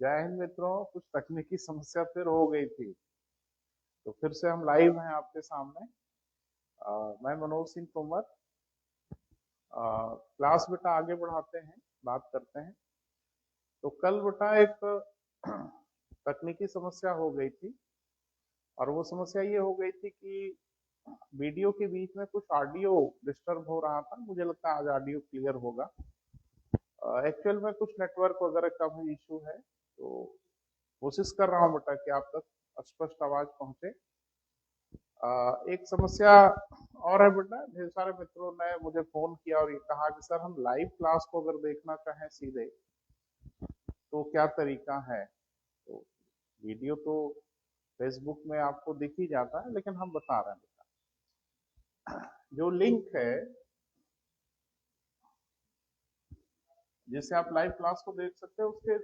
जय हिंद मित्रों। कुछ तकनीकी समस्या फिर हो गई थी, तो फिर से हम लाइव हैं आपके सामने। मैं मनोज सिंह तोमर। क्लास बेटा आगे बढ़ाते हैं, बात करते हैं। तो कल बेटा एक तकनीकी समस्या हो गई थी, और वो समस्या ये हो गई थी कि वीडियो के बीच में कुछ ऑडियो डिस्टर्ब हो रहा था। मुझे लगता है आज ऑडियो क्लियर होगा। एक्चुअल में कुछ नेटवर्क वगैरह का भी इशू है, तो कोशिश कर रहा हूँ बेटा कि आप तक स्पष्ट आवाज पहुंचे। एक समस्या और है बेटा, ढेर सारे मित्रों ने मुझे फोन किया और ये कहा कि सर हम लाइव क्लास को अगर देखना चाहें सीधे तो क्या तरीका है। तो वीडियो तो फेसबुक में आपको दिख ही जाता है, लेकिन हम बता रहे हैं बेटा, जो लिंक है जिससे आप लाइव क्लास को देख सकते हैं उसके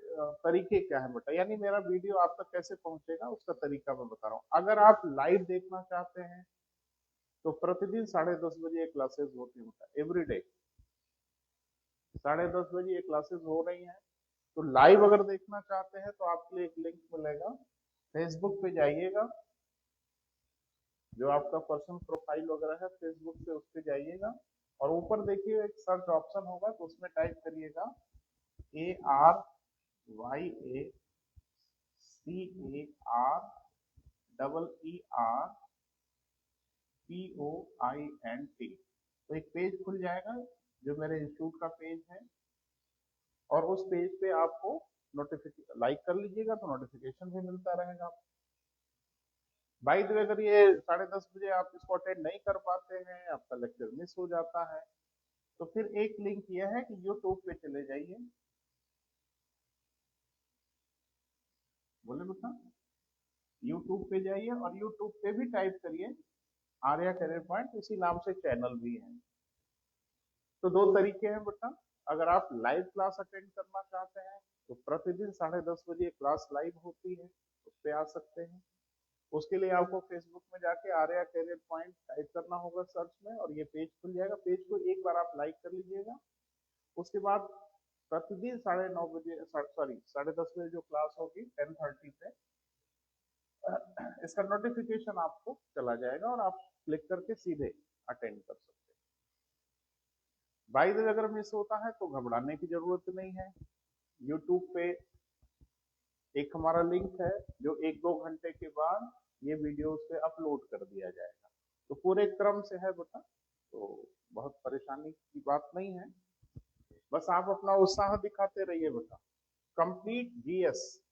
तरीके क्या है बेटा, यानी मेरा वीडियो आप तक कैसे पहुंचेगा उसका तरीका मैं बता रहा हूँ। अगर आप लाइव देखना चाहते हैं तो प्रतिदिन 10:30 बजे ये क्लासेस होती है, एवरी डे 10:30 बजे ये क्लासेस हो रही हैं। तो लाइव अगर देखना चाहते हैं तो आपके लिए एक लिंक मिलेगा, फेसबुक पे जाइएगा, जो आपका पर्सनल प्रोफाइल वगैरह है फेसबुक पे, उस पे जाइएगा और ऊपर देखिए एक सर्च ऑप्शन होगा, तो उसमें टाइप करिएगा ARYACAREERPOINT। तो एक पेज खुल जाएगा जो मेरे इंस्टीट्यूट का पेज है, और उस पेज पे आपको नोटिफिकेशन लाइक कर लीजिएगा तो नोटिफिकेशन भी मिलता रहेगा। बाय द वे, अगर ये 10:30 बजे आप इसको अटेंड नहीं कर पाते हैं, आपका लेक्चर मिस हो जाता है, तो फिर एक लिंक ये है कि यूट्यूब पे चले जाइए। बोले बेटा, यूट्यूब पे जाइए और यूट्यूब पे भी टाइप करिए आर्या करियर पॉइंट, इसी नाम से चैनल भी है। तो दो तरीके हैं बेटा, अगर आप लाइव क्लास अटेंड करना चाहते हैं तो प्रतिदिन 10:30 बजे क्लास लाइव होती है, उस पे आ सकते हैं। उसके लिए आपको फेसबुक में जाके आर्या करियर पॉइंट टाइप करना होगा सर्च में, और ये पेज खुल जाएगा। पेज को एक बार आप लाइक कर लीजिएगा। उसके बाद प्रतिदिन 9:30 बजे, सॉरी 10:30 बजे जो क्लास होगी 10:30 पे, इसका नोटिफिकेशन आपको चला जाएगा और आप क्लिक करके सीधे अटेंड कर सकते हैं। बाय द वे, अगर मिस होता है तो घबराने की जरूरत नहीं है। यूट्यूब पे एक हमारा लिंक है जो 1-2 घंटे के बाद ये वीडियो उस पे अपलोड कर दिया जाएगा। तो पूरे क्रम से है बेटा, तो बहुत परेशानी की बात नहीं है। बस आप अपना उत्साह दिखाते रहिए बेटा। Complete GS,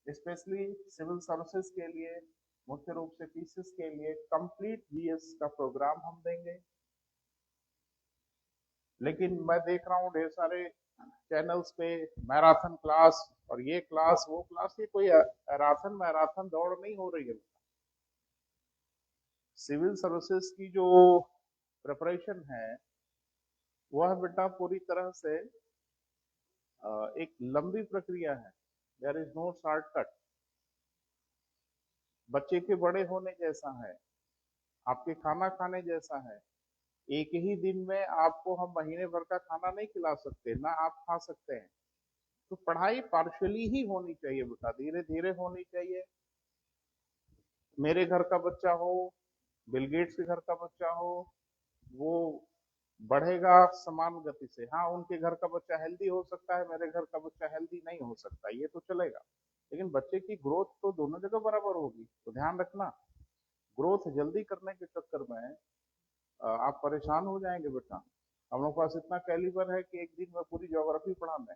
specially civil services के लिए, मुख्य रूप से पीसीएस के लिए कंप्लीट जीएस का प्रोग्राम हम देंगे। लेकिन मैं देख रहा हूँ ढेर सारे चैनल्स पे मैराथन क्लास और ये क्लास वो क्लास, ये कोई मैराथन दौड़ नहीं हो रही है। सिविल सर्विसेज की जो प्रिपरेशन है वह बेटा पूरी तरह से एक लंबी प्रक्रिया है। There is no shortcut. बच्चे के बड़े होने जैसा है, आपके खाना खाने जैसा है। एक ही दिन में आपको हम महीने भर का खाना नहीं खिला सकते, ना आप खा सकते हैं। तो पढ़ाई पार्शियली ही होनी चाहिए बेटा, धीरे धीरे होनी चाहिए। मेरे घर का बच्चा हो, बिल गेट्स के घर का बच्चा हो, वो बढ़ेगा समान गति से। हाँ, उनके घर का बच्चा हेल्दी हो सकता है, मेरे घर का बच्चा हेल्दी नहीं हो सकता, ये तो चलेगा। लेकिन बच्चे की ग्रोथ तो दोनों जगह बराबर होगी। तो ध्यान रखना, ग्रोथ जल्दी करने के चक्कर में आप परेशान हो जाएंगे बेटा। हम लोग के पास इतना कैलिबर है कि एक दिन में पूरी ज्योग्राफी पढ़ा दें,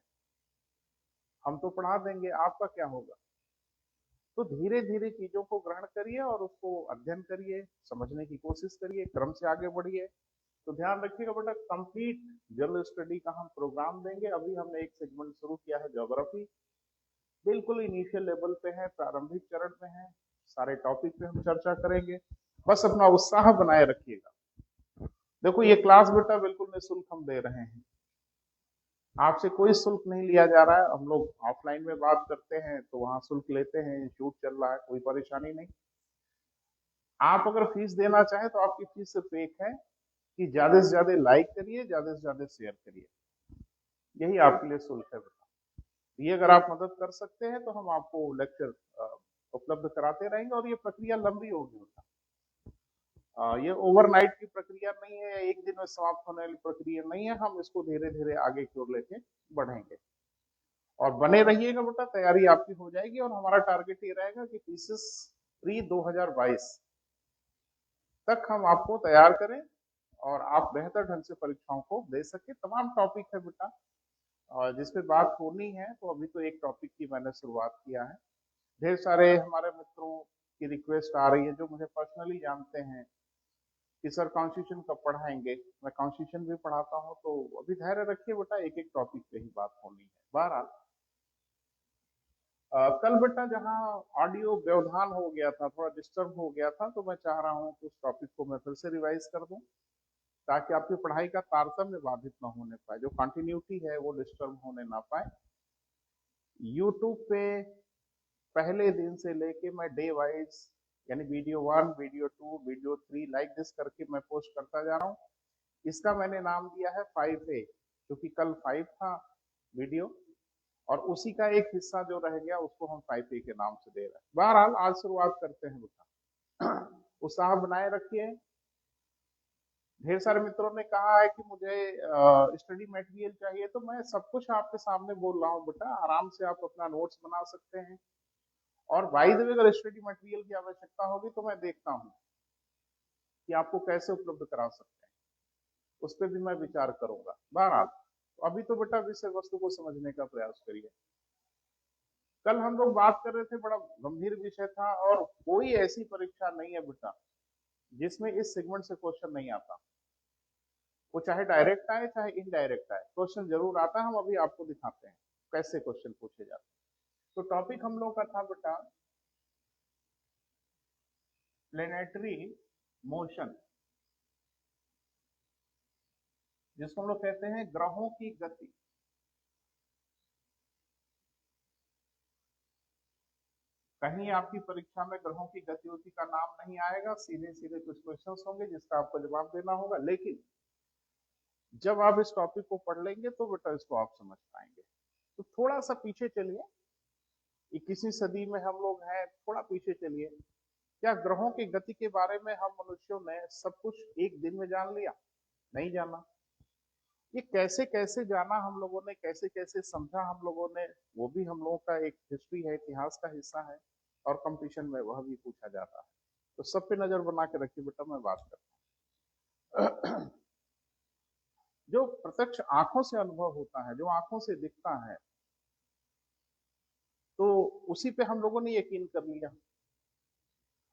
हम तो पढ़ा देंगे, आपका क्या होगा। तो धीरे धीरे चीजों को ग्रहण करिए और उसको अध्ययन करिए, समझने की कोशिश करिए, क्रम से आगे बढ़िए। तो ध्यान रखिएगा बेटा, कंप्लीट जनरल स्टडी का हम प्रोग्राम देंगे। अभी हमने एक सेगमेंट शुरू किया है ज्योग्राफी, बिल्कुल इनिशियल लेवल पे है, प्रारंभिक चरण में है। सारे टॉपिक पे हम चर्चा करेंगे, बस अपना उत्साह बनाए रखिएगा। देखो ये क्लास बेटा बिल्कुल निःशुल्क हम दे रहे हैं, आपसे कोई शुल्क नहीं लिया जा रहा है। हम लोग ऑफलाइन में बात करते हैं तो वहां शुल्क लेते हैं, इंस्टीट्यूट चल रहा है, कोई परेशानी नहीं। आप अगर फीस देना चाहें तो आपकी फीस सिर्फ एक है कि ज्यादा से ज्यादा लाइक करिए, ज्यादा से ज्यादा शेयर करिए, यही आपके लिए शुल्क है बेटा। ये अगर आप मदद कर सकते हैं तो हम आपको लेक्चर उपलब्ध कराते रहेंगे, और ये प्रक्रिया लंबी होगी। ये ओवरनाइट की प्रक्रिया नहीं है, एक दिन में समाप्त होने वाली प्रक्रिया नहीं है। हम इसको धीरे धीरे आगे की ओर लेके बढ़ेंगे, और बने रहिएगा बेटा, तैयारी आपकी हो जाएगी। और हमारा टारगेट ये रहेगा कि पीसीएस प्री 2022 तक हम आपको तैयार करें और आप बेहतर ढंग से परीक्षाओं को दे सके। तमाम टॉपिक है बेटा, और जिस पे बात होनी है, तो अभी तो एक टॉपिक की मैंने शुरुआत किया है। ढेर सारे हमारे मित्रों की रिक्वेस्ट आ रही है जो मुझे पर्सनली जानते हैं कि सर कॉन्स्टिट्यूशन कब पढ़ाएंगे। मैं कॉन्स्टिट्यूशन भी पढ़ाता हूँ, तो अभी धैर्य रखिए बेटा, एक एक टॉपिक पे ही बात होनी है। बहरहाल कल बेटा जहाँ ऑडियो व्यवधान हो गया था, थोड़ा डिस्टर्ब हो गया था, तो मैं चाह रहा हूँ कि उस टॉपिक को मैं फिर से रिवाइज कर दूं, ताकि आपकी पढ़ाई का तारतम्य बाधित ना होने पाए, जो कंटिन्यूटी है वो डिस्टर्ब होने ना पाए। यूट्यूब पे पहले दिन से लेके मैं डे वाइज, यानी video 1, video 2, video 3 like this करके मैं पोस्ट करता जा रहा हूँ। इसका मैंने नाम दिया है 5A, क्योंकि कल 5 था वीडियो, और उसी का एक हिस्सा जो रह गया उसको हम 5A के नाम से दे रहे हैं। बहरहाल आज शुरुआत करते हैं बेटा, उत्साह बनाए रखिए। ढेर सारे मित्रों ने कहा है कि मुझे स्टडी मटेरियल चाहिए, तो मैं सब कुछ आपके सामने बोल रहा हूँ बेटा, आराम से आप अपना नोट्स बना सकते हैं। और बाय द वे अगर स्टडी मटेरियल की आवश्यकता होगी तो मैं देखता हूँ कि आपको कैसे उपलब्ध करा सकते हैं, उस पर भी मैं विचार करूंगा। बहरहाल अभी तो बेटा विषय वस्तु को समझने का प्रयास करिए। कल हम लोग बात कर रहे थे, बड़ा गंभीर विषय था, और कोई ऐसी परीक्षा नहीं है बेटा जिसमें इस सेगमेंट से क्वेश्चन नहीं आता। वो चाहे डायरेक्ट आए चाहे इनडायरेक्ट आए, क्वेश्चन जरूर आता है। हम अभी आपको दिखाते हैं कैसे क्वेश्चन पूछे जाते हैं। तो टॉपिक हम लोग का था बेटा प्लेनेटरी मोशन, जिसको हम लोग कहते हैं ग्रहों की गति। कहीं आपकी परीक्षा में ग्रहों की गतिविधि का नाम नहीं आएगा, सीधे सीधे कुछ क्वेश्चंस होंगे जिसका आपको जवाब देना होगा। लेकिन जब आप इस टॉपिक को पढ़ लेंगे तो बेटा इसको आप समझ पाएंगे। तो थोड़ा सा पीछे चलिए, 21वीं सदी में हम लोग हैं, थोड़ा पीछे चलिए। क्या ग्रहों की गति के बारे में हम मनुष्यों ने सब कुछ एक दिन में जान लिया? नहीं जाना। ये कैसे कैसे जाना हम लोगों ने, कैसे कैसे समझा हम लोगों ने, वो भी हम लोगों का एक हिस्ट्री है, इतिहास का हिस्सा है, और कंपटीशन में वह भी पूछा जाता है। तो सब पे नजर बना के रखिए बेटा, मैं बात करता हूँ। जो प्रत्यक्ष आंखों से अनुभव होता है, जो आंखों से दिखता है, तो उसी पे हम लोगों ने यकीन कर लिया।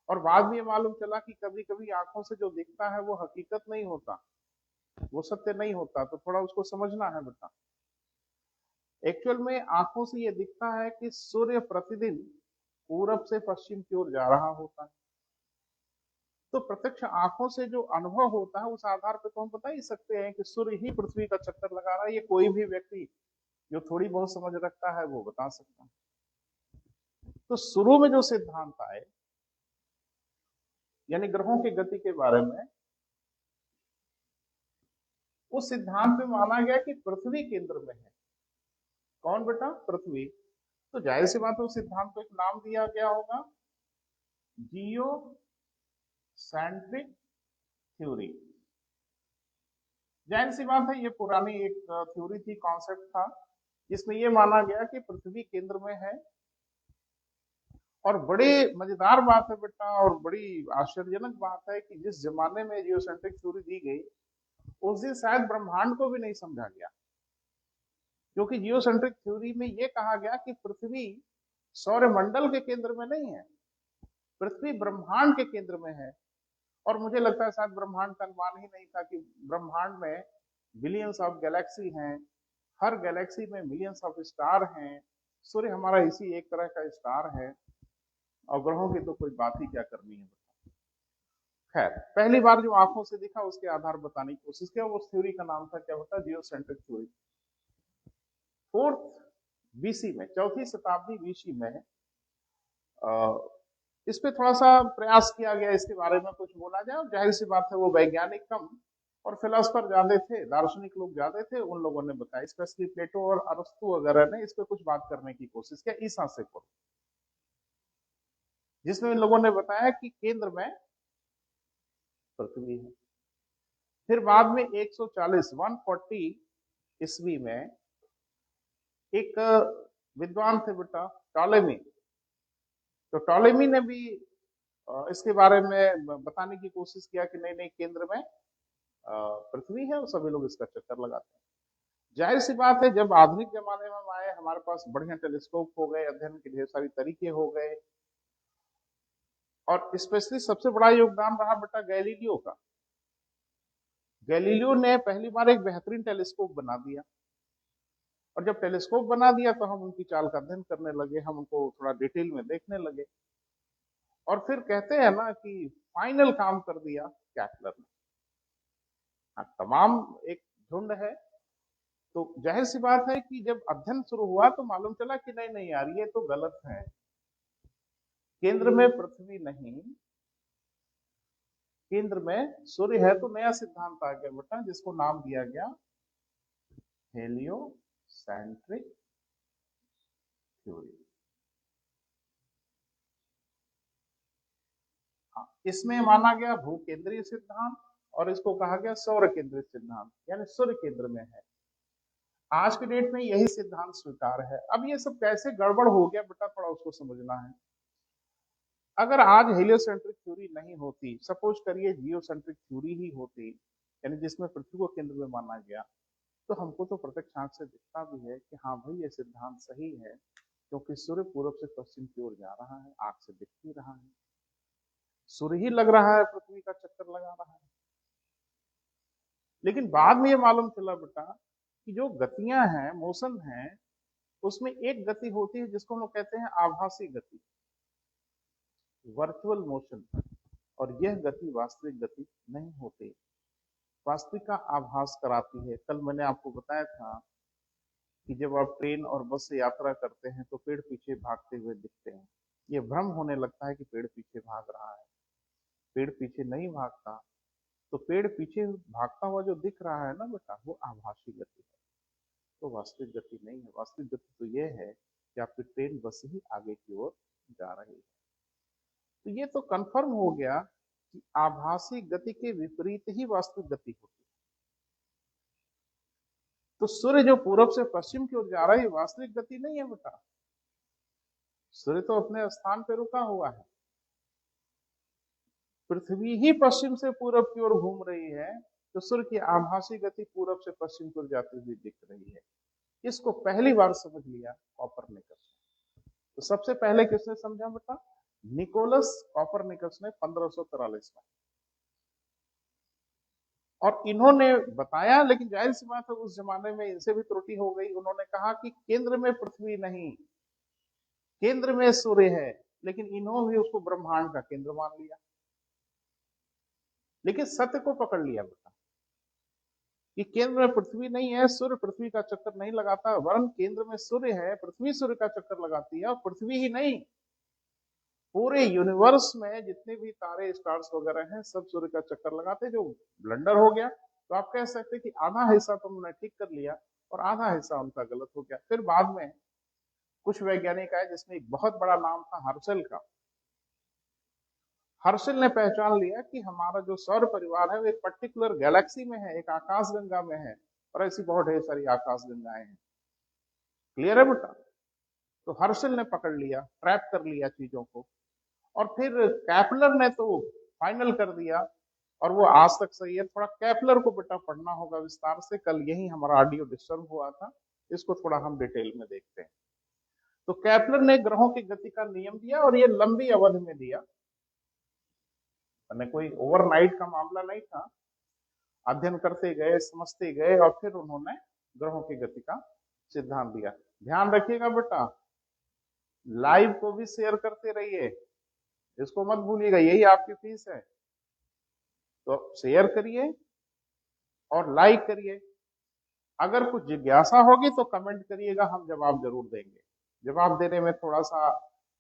और बाद में ये मालूम चला कि कभी कभी आंखों से जो दिखता है वो हकीकत नहीं होता, वो सत्य नहीं होता। तो थोड़ा उसको समझना है बेटा। एक्चुअल में आंखों से ये दिखता है कि सूर्य प्रतिदिन पूरब से पश्चिम की ओर जा रहा होता है। तो प्रत्यक्ष आंखों से जो अनुभव होता है, उस आधार पर तो हम बता ही सकते हैं कि सूर्य ही पृथ्वी का चक्कर लगा रहा है। ये कोई भी व्यक्ति जो थोड़ी बहुत समझ रखता है वो बता सकता है। तो शुरू में जो सिद्धांत आए, यानी ग्रहों की गति के बारे में, उस सिद्धांत में माना गया कि पृथ्वी केंद्र में है। कौन बेटा? पृथ्वी। तो जाहिर सी बात है उस सिद्धांत को एक नाम दिया गया होगा, जियो सेंट्रिक थ्योरी। जाहिर सी बात है ये पुरानी एक थ्योरी थी, कॉन्सेप्ट था, जिसमें ये माना गया कि पृथ्वी केंद्र में है। और बड़ी मजेदार बात है बेटा, और बड़ी आश्चर्यजनक बात है कि जिस जमाने में जियोसेंट्रिक थ्योरी दी गई, उस दिन शायद ब्रह्मांड को भी नहीं समझा गया। क्योंकि जियोसेंट्रिक थ्योरी में यह कहा गया कि पृथ्वी सौरमंडल के केंद्र में नहीं है, पृथ्वी ब्रह्मांड के केंद्र में है। और मुझे लगता है शायद ब्रह्मांड का अनुमान ही नहीं था कि ब्रह्मांड में बिलियंस ऑफ गैलेक्सी हैं, हर गैलेक्सी में मिलियंस ऑफ स्टार हैं। सूर्य हमारा इसी एक तरह का स्टार है, और ग्रहों की तो कोई बात ही क्या करनी है। खैर, पहली बार जो आंखों से दिखा उसके आधार बताने की कोशिश किया, उस थ्योरी का नाम था, क्या होता है, जियोसेंट्रिक थ्योरी। 4th BC में, 4वीं शताब्दी BC में इस पे थोड़ा सा प्रयास किया गया, इसके बारे में कुछ बोला जाए। और जाहिर सी बात है वो वैज्ञानिक कम और फिलोसफर ज्यादा थे, दार्शनिक लोग ज्यादा थे, उन लोगों ने बताया, स्पेशली प्लेटो और अरस्तु वगैरह ने इस पे कुछ बात करने की कोशिश किया, ईसा से पूर्व, जिसमें इन लोगों ने बताया कि केंद्र में पृथ्वी है। फिर बाद में 140 140 ईस्वी में एक विद्वान थे बेटा टॉलेमी, तो टॉलेमी ने भी इसके बारे में बताने की कोशिश किया कि नहीं नहीं, केंद्र में पृथ्वी है और सभी लोग इसका चक्कर लगाते हैं। जाहिर सी बात है, जब आधुनिक जमाने में हम आए, हमारे पास बढ़िया टेलीस्कोप हो गए, अध्ययन के ढेर सारी तरीके हो गए, और स्पेशली सबसे बड़ा योगदान रहा बेटा गैलीलियो का। गैलीलियो ने पहली बार एक बेहतरीन टेलीस्कोप बना दिया, और जब टेलीस्कोप बना दिया तो हम उनकी चाल का अध्ययन करने लगे, हम उनको थोड़ा डिटेल में देखने लगे, और फिर कहते हैं ना कि फाइनल काम कर दिया कैप्लर ने। हाँ, तमाम एक झुंड है, तो जाहिर सी बात है कि जब अध्ययन शुरू हुआ तो मालूम चला कि नहीं नहीं यार, ये तो गलत है, केंद्र में पृथ्वी नहीं, केंद्र में सूर्य है। तो नया सिद्धांत आ गया बेटा, जिसको नाम दिया गया हेलियोसेंट्रिक थ्योरी। हाँ, इसमें माना गया भूकेंद्रीय सिद्धांत, और इसको कहा गया सौर केंद्रित सिद्धांत, यानी सूर्य केंद्र में है। आज के डेट में यही सिद्धांत स्वीकार है। अब ये सब कैसे गड़बड़ हो गया बेटा, थोड़ा उसको समझना है। अगर आज हेलियोसेंट्रिक थ्योरी नहीं होती, सपोज करिए जियोसेंट्रिक थ्योरी ही होती, यानी जिसमें पृथ्वी को केंद्र में माना गया, तो हमको तो प्रत्यक्ष आंख से दिखता भी है कि हाँ भाई ये सिद्धांत सही है, क्योंकि सूर्य पूर्व से पश्चिम की ओर जा रहा है, आंख से दिख ही रहा है, सूर्य ही लग रहा है, पृथ्वी का चक्कर लगा रहा है। लेकिन बाद में ये मालूम चला बेटा कि जो गतियां हैं, मोशन है, उसमें एक गति होती है जिसको हम लोग कहते हैं आभासी गति, वर्चुअल मोशन, और यह गति वास्तविक गति नहीं होती, वास्तविक का आभास कराती है। कल मैंने आपको बताया था कि जब आप ट्रेन और बस से यात्रा करते हैं तो पेड़ पीछे भागते हुए दिखते हैं, ये भ्रम होने लगता है कि पेड़ पीछे भाग रहा है, पेड़ पीछे नहीं भागता। तो पेड़ पीछे भागता हुआ जो दिख रहा है ना बेटा, वो आभासी गति है, तो वास्तविक गति नहीं है। वास्तविक गति तो ये है कि आपकी ट्रेन बस ही आगे की ओर जा रही है। तो ये तो कंफर्म हो गया कि आभासी गति के विपरीत ही वास्तविक गति होती है। तो सूर्य जो पूरब से पश्चिम की ओर जा रहा है, वास्तविक गति नहीं है बेटा, सूर्य तो अपने स्थान पे रुका हुआ है। पृथ्वी ही पश्चिम से पूरब की ओर घूम रही है, तो सूर्य की आभासी गति पूरब से पश्चिम की ओर जाती हुई दिख रही है। इसको पहली बार समझ लिया कॉपरनिकस ने। तो सबसे पहले किसने समझा बेटा? निकोलस कॉपरनिकस ने 1543 में। और इन्होंने बताया, लेकिन जाहिर सी बात है उस जमाने में इनसे भी त्रुटि हो गई। उन्होंने कहा कि केंद्र में पृथ्वी नहीं, केंद्र में सूर्य है, लेकिन इन्होंने भी उसको ब्रह्मांड का केंद्र मान लिया। लेकिन सत्य को पकड़ लिया बेटा कि केंद्र में पृथ्वी नहीं है, सूर्य पृथ्वी का चक्कर नहीं लगाता, वरन केंद्र में सूर्य है, पृथ्वी सूर्य का चक्कर लगाती है। और पृथ्वी ही नहीं, पूरे यूनिवर्स में जितने भी तारे स्टार्स वगैरह हैं, सब सूर्य का चक्कर लगाते। जो ब्लंडर हो गया, तो आप कह सकते हैं कि आधा हिस्सा तो उन्होंने ठीक कर लिया और आधा हिस्सा उनका गलत हो गया। फिर बाद में कुछ वैज्ञानिक आए, जिसमें एक बहुत बड़ा नाम था हर्शल का। हर्शल ने पहचान लिया कि हमारा जो सौर परिवार है वो एक पर्टिकुलर गैलेक्सी में है, एक आकाश गंगा में है, और ऐसी बहुत ढेर सारी आकाश गंगाएं हैं। क्लियर है बेटा? तो हर्शल ने पकड़ लिया, ट्रैप कर लिया चीजों को, और फिर कैपलर ने तो फाइनल कर दिया, और वो आज तक सही है। थोड़ा कैपलर को बेटा पढ़ना होगा विस्तार से, कल यही हमारा ऑडियो डिस्टर्ब हुआ था, इसको थोड़ा हम डिटेल में देखते हैं। तो कैपलर ने ग्रहों की गति का नियम दिया, और ये लंबी अवधि में दिया, मैंने कोई ओवरनाइट का मामला नहीं था। अध्ययन करते गए, समझते गए, और फिर उन्होंने ग्रहों की गति का सिद्धांत दिया। ध्यान रखिएगा बेटा, लाइव को भी शेयर करते रहिए, इसको मत भूलिएगा, यही आपकी फीस है। तो शेयर करिए और लाइक करिए। अगर कुछ जिज्ञासा होगी तो कमेंट करिएगा, हम जवाब जरूर देंगे। जवाब देने में थोड़ा सा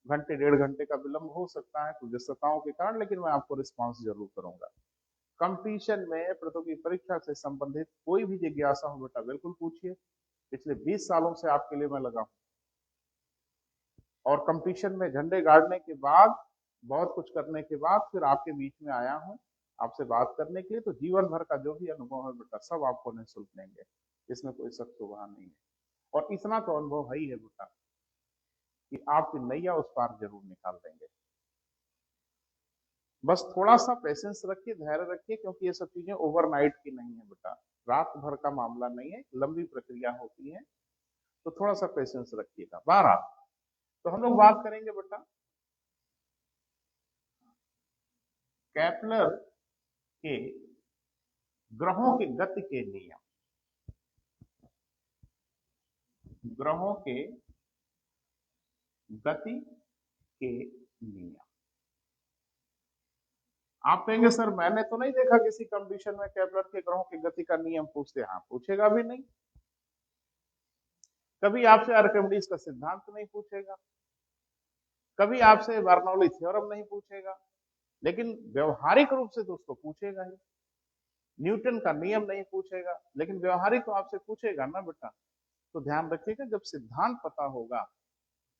घंटे 1.5 घंटे का विलंब हो सकता है कुछ व्यस्तताओं के कारण, लेकिन मैं आपको रिस्पॉन्स जरूर करूंगा। कंपटीशन में, प्रतियोगी परीक्षा से संबंधित कोई भी जिज्ञासा हो बेटा बिल्कुल पूछिए। पिछले 20 सालों से आपके लिए मैं लगा हूं, और कंपटीशन में झंडे गाड़ने के बाद, बहुत कुछ करने के बाद फिर आपके बीच में आया हूं आपसे बात करने के लिए। तो जीवन भर का जो भी अनुभव है बेटा सब आपको निःशुल्क देंगे, इसमें कोई शक शुबहा नहीं है। और इतना तो अनुभव है ही है बेटा कि आपकी नैया उस पार जरूर निकाल देंगे। बस थोड़ा सा पेशेंस रखिए, धैर्य रखिए, क्योंकि ये सब चीजें ओवरनाइट की नहीं है बेटा, रात भर का मामला नहीं है, लंबी प्रक्रिया होती है। तो थोड़ा सा पेशेंस रखिएगा। 12, तो हम लोग बात करेंगे बेटा केपलर के ग्रहों की गति के नियम। ग्रहों के गति के नियम। आप कहेंगे सर मैंने तो नहीं देखा किसी कंपटीशन में केपलर के ग्रहों की गति का नियम पूछते। हाँ, पूछेगा भी नहीं। कभी आपसे आर्किमिडीज का सिद्धांत नहीं पूछेगा, कभी आपसे बर्नौली थ्योरम नहीं पूछेगा, लेकिन व्यवहारिक रूप से तो उसको पूछेगा ही। न्यूटन का नियम नहीं पूछेगा, लेकिन व्यवहारिक तो आपसे पूछेगा ना बेटा। तो ध्यान रखिएगा, जब सिद्धांत पता होगा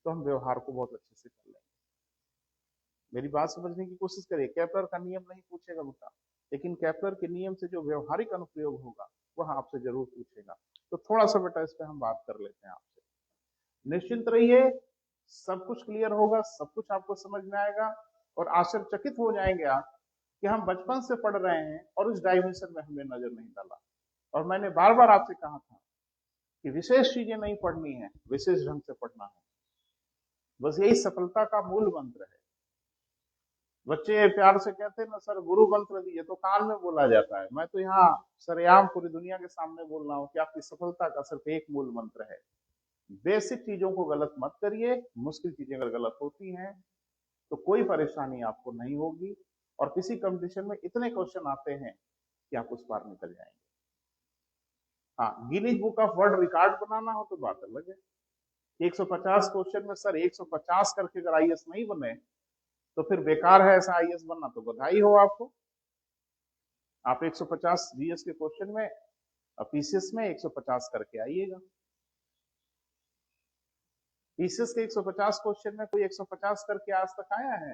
तो हम व्यवहार को बहुत अच्छे से कर लेंगे। मेरी बात समझने की कोशिश करिए। केपलर का नियम नहीं पूछेगा बेटा, लेकिन केपलर के नियम से जो व्यवहारिक अनुप्रयोग होगा वह आपसे जरूर पूछेगा। तो थोड़ा सा बेटा इस पे हम बात कर लेते हैं आपसे। निश्चिंत रहिए, सब कुछ क्लियर होगा, सब कुछ आपको समझ में आएगा, और आश्चर्यचकित हो जाएंगे आप कि हम बचपन से पढ़ रहे हैं और उस डायमेंशन में हमें नजर नहीं डाला। और मैंने बार बार आपसे कहा था कि विशेष चीजें नहीं पढ़नी है, विशेष ढंग से पढ़ना है। बस यही सफलता का मूल मंत्र है। बच्चे प्यार से कहते हैं ना सर गुरु मंत्र दिए, तो कान में बोला जाता है। मैं तो यहाँ सरेआम पूरी दुनिया के सामने बोल रहा हूँ कि आपकी सफलता का सिर्फ एक मूल मंत्र है। बेसिक चीजों को गलत मत करिए। मुश्किल चीजें अगर गलत होती हैं तो कोई परेशानी आपको नहीं होगी, और किसी कंपटीशन में इतने क्वेश्चन आते हैं कि आप उस पार निकल जाएंगे। हाँ, Guinness book of world record बनाना हो तो बात अलग है। 150 क्वेश्चन में सर 150 करके अगर आईएएस नहीं बने तो फिर बेकार है ऐसा आईएएस बनना। तो बधाई हो आपको, आप 150 जीएस के क्वेश्चन में, पीसीएस में 150 करके आइएगा। पीसीएस के 150 क्वेश्चन में कोई 150 करके आज तक आया है?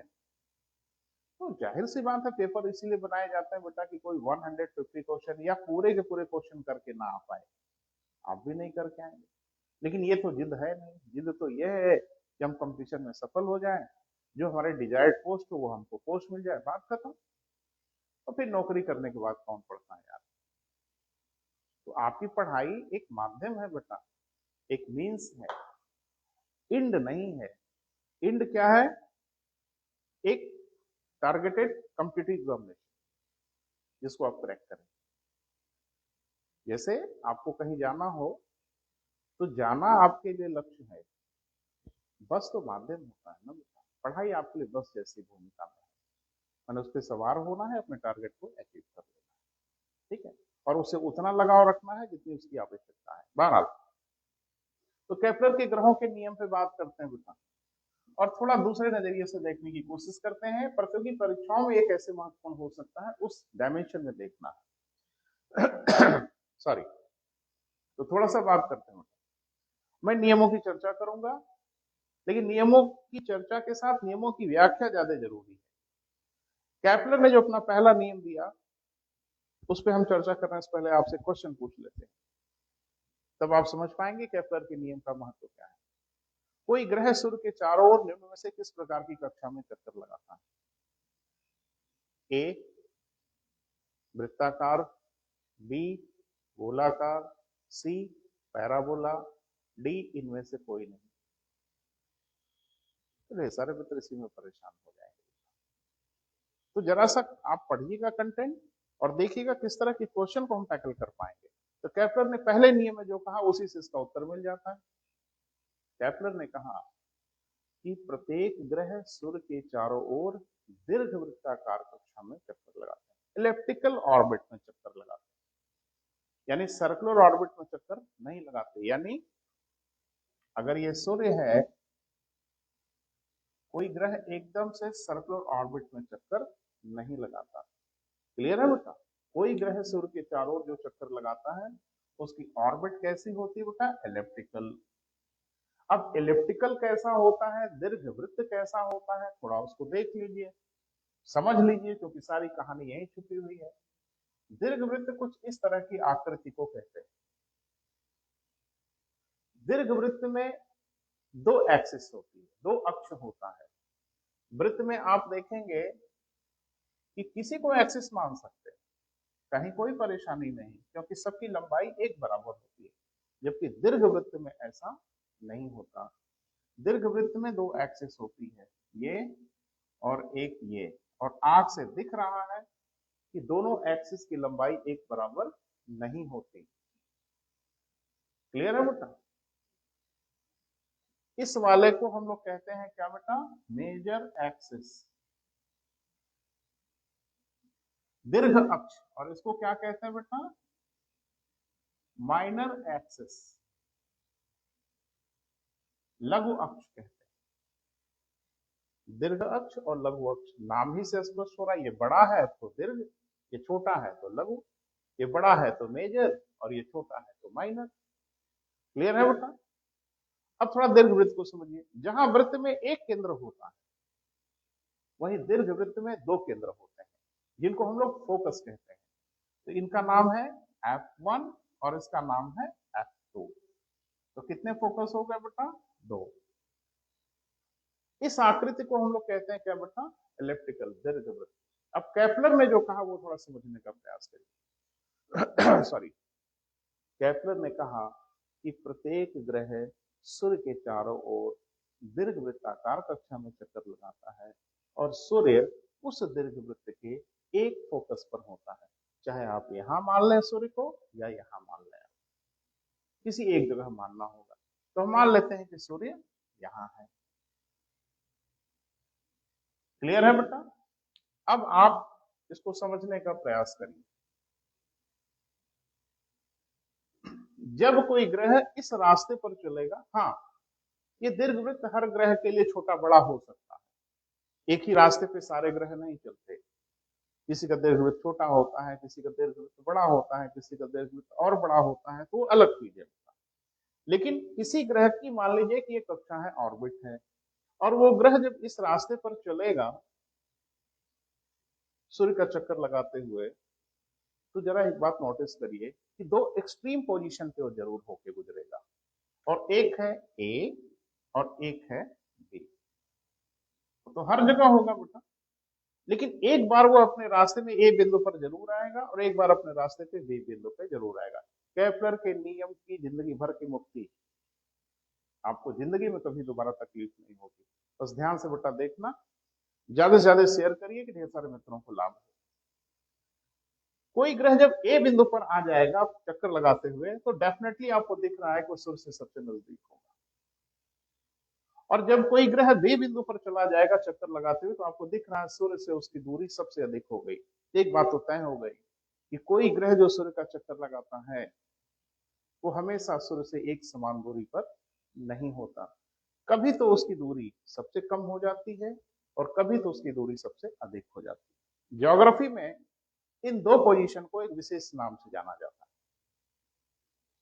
तो जाहिर सी बात है, पेपर इसीलिए बनाए जाते हैं बेटा कि कोई 150 क्वेश्चन या पूरे के पूरे क्वेश्चन करके ना आ पाए। आप भी नहीं करके आएंगे, लेकिन ये तो जिद है नहीं। जिद तो ये है कि हम कंपटीशन में सफल हो जाएं, जो हमारे डिजायर्ड पोस्ट हो वो हमको पोस्ट मिल जाए, बात खत्म। और फिर नौकरी करने के बाद कौन पढ़ता है यार। तो आपकी पढ़ाई एक माध्यम है बेटा, एक मीन्स है, इंड नहीं है। इंड क्या है? एक टारगेटेड कॉम्पिटिटिव एग्जामिनेशन जिसको आप क्रैक करें। जैसे आपको कहीं जाना हो तो जाना आपके लिए लक्ष्य है, बस तो माध्यम होता है ना बेटा। पढ़ाई आपके लिए बस जैसी भूमिका में है, मैंने उस पर सवार होना है, अपने टारगेट को अचीव कर लेना है, ठीक है। और उससे उतना लगाव रखना है जितनी उसकी आवश्यकता है। बहरहाल, तो केपलर के ग्रहों के नियम पे बात करते हैं बेटा, और थोड़ा दूसरे नजरिए से देखने की कोशिश करते हैं। प्रतियोगी परीक्षाओं में ये कैसे महत्वपूर्ण हो सकता है उस डायमेंशन में देखना है। सॉरी। तो थोड़ा सा बात करते हैं। मैं नियमों की चर्चा करूंगा, लेकिन नियमों की चर्चा के साथ नियमों की व्याख्या ज्यादा जरूरी है। केपलर ने जो अपना पहला नियम दिया उस पर हम चर्चा करने से पहले आपसे क्वेश्चन पूछ लेते हैं, तब आप समझ पाएंगे केपलर के नियम का महत्व क्या है। कोई ग्रह सूर्य के चारों ओर निम्न में से किस प्रकार की कक्षा में चक्कर लगाता है? ए वृत्ताकार, बी गोलाकार, सी पैराबोला, डी इनमें से कोई नहीं। तो सारे मित्र इसी में परेशान हो जाएंगे। तो जरा सा आप पढ़िएगा कंटेंट और देखिएगा किस तरह के क्वेश्चन को हम टैकल कर पाएंगे। तो केपलर ने पहले नियम में जो कहा उसी से इसका उत्तर मिल जाता है। केपलर ने कहा कि प्रत्येक ग्रह सूर्य के चारों ओर दीर्घ वृत्ताकार कक्षा में चक्कर लगाते हैं, इलेप्टिकल ऑर्बिट में चक्कर लगाते हैं, यानी सर्कुलर ऑर्बिट में चक्कर नहीं लगाते। यानी अगर ये सूर्य है, कोई ग्रह एकदम से सर्कुलर ऑर्बिट में चक्कर नहीं लगाता। क्लियर है बेटा? कोई ग्रह सूर्य के चारों ओर जो चक्कर लगाता है उसकी ऑर्बिट कैसी होती है बेटा? एलिप्टिकल। अब एलिप्टिकल कैसा होता है, दीर्घवृत्त कैसा होता है, थोड़ा उसको देख लीजिए, समझ लीजिए, क्योंकि सारी कहानी यही छुपी हुई है। दीर्घवृत्त कुछ इस तरह की आकृति को कहते हैं। दीर्घवृत्त में दो एक्सिस होती है, दो अक्ष होता है। वृत्त में आप देखेंगे कि किसी को एक्सिस मान सकते हैं, कहीं कोई परेशानी नहीं, क्योंकि सबकी लंबाई एक बराबर होती है। जबकि दीर्घवृत्त में ऐसा नहीं होता। दीर्घवृत्त में दो एक्सिस होती है, ये और एक ये, और आंख से दिख रहा है कि दोनों एक्सिस की लंबाई एक बराबर नहीं होती। क्लियर है बेटा? इस वाले को हम लोग कहते हैं क्या बेटा? मेजर एक्सिस, दीर्घ अक्ष। और इसको क्या कहते हैं बेटा? माइनर एक्सिस, लघु अक्ष कहते हैं। दीर्घ अक्ष और लघु अक्ष नाम ही से स्पष्ट हो रहा है, ये बड़ा है तो दीर्घ, ये छोटा है तो लघु, ये बड़ा है तो मेजर और ये छोटा है तो माइनर। क्लियर है बेटा? अब थोड़ा दीर्घ वृत्त को समझिए। जहां वृत्त में एक केंद्र होता है वहीं दीर्घ वृत्त में दो केंद्र होते हैं, जिनको हम लोग फोकस कहते हैं। तो इनका नाम है F1 और इसका नाम है F2। तो कितने फोकस हो गए बेटा? दो। इस आकृति को हम लोग कहते हैं क्या बेटा? इलेप्टिकल, दीर्घवृत्त। अब केपलर ने जो कहा वो थोड़ा समझने का प्रयास करिए। सॉरी, केपलर ने कहा कि प्रत्येक ग्रह सूर्य के चारों ओर दीर्घवृत्ताकार कक्षा में चक्कर लगाता है और सूर्य उस दीर्घवृत्त के एक फोकस पर होता है। चाहे आप यहां मान लें सूर्य को या यहां मान लें, किसी एक जगह मानना होगा। तो हम मान लेते हैं कि सूर्य यहां है। क्लियर है बेटा? अब आप इसको समझने का प्रयास करिए। जब कोई ग्रह इस रास्ते पर चलेगा, हाँ, ये दीर्घवृत्त हर ग्रह के लिए छोटा बड़ा हो सकता है, एक ही रास्ते पे सारे ग्रह नहीं चलते। किसी का दीर्घवृत्त छोटा होता है, किसी का दीर्घवृत्त बड़ा होता है, किसी का दीर्घवृत्त और बड़ा होता है, तो वो अलग चीज है। लेकिन किसी ग्रह की मान लीजिए कि ये कक्षा है, ऑर्बिट है, और वो ग्रह जब इस रास्ते पर चलेगा सूर्य का चक्कर लगाते हुए, तो जरा एक बात नोटिस करिए कि दो एक्सट्रीम पोजीशन पे वो जरूर होके गुजरेगा, और एक है ए और एक है बी। तो हर जगह होगा बेटा, लेकिन एक बार वो अपने रास्ते में ए बिंदु पर जरूर आएगा और एक बार अपने रास्ते पे बी बिंदु पे जरूर आएगा। केपलर के नियम की जिंदगी भर की मुक्ति, आपको जिंदगी में कभी दोबारा तकलीफ नहीं होगी। बस ध्यान से बेटा देखना, ज्यादा से ज्यादा शेयर करिए कि ढेर सारे मित्रों को लाभ हो। कोई ग्रह जब ए बिंदु पर आ जाएगा चक्कर लगाते हुए, तो डेफिनेटली आपको दिख रहा है कि सूर्य से सबसे नजदीक होगा। और जब कोई ग्रह बी बिंदु पर चला जाएगा चक्कर लगाते हुए, तो आपको दिख रहा है सूर्य से उसकी दूरी सबसे अधिक हो गई। एक बात तो तय हो गई कि कोई ग्रह जो सूर्य का चक्कर लगाता है वो हमेशा सूर्य से एक समान दूरी पर नहीं होता। कभी तो उसकी दूरी सबसे कम हो जाती है और कभी तो उसकी दूरी सबसे अधिक हो जाती है। ज्योग्राफी में इन दो पोजीशन को एक विशेष नाम से जाना जाता है,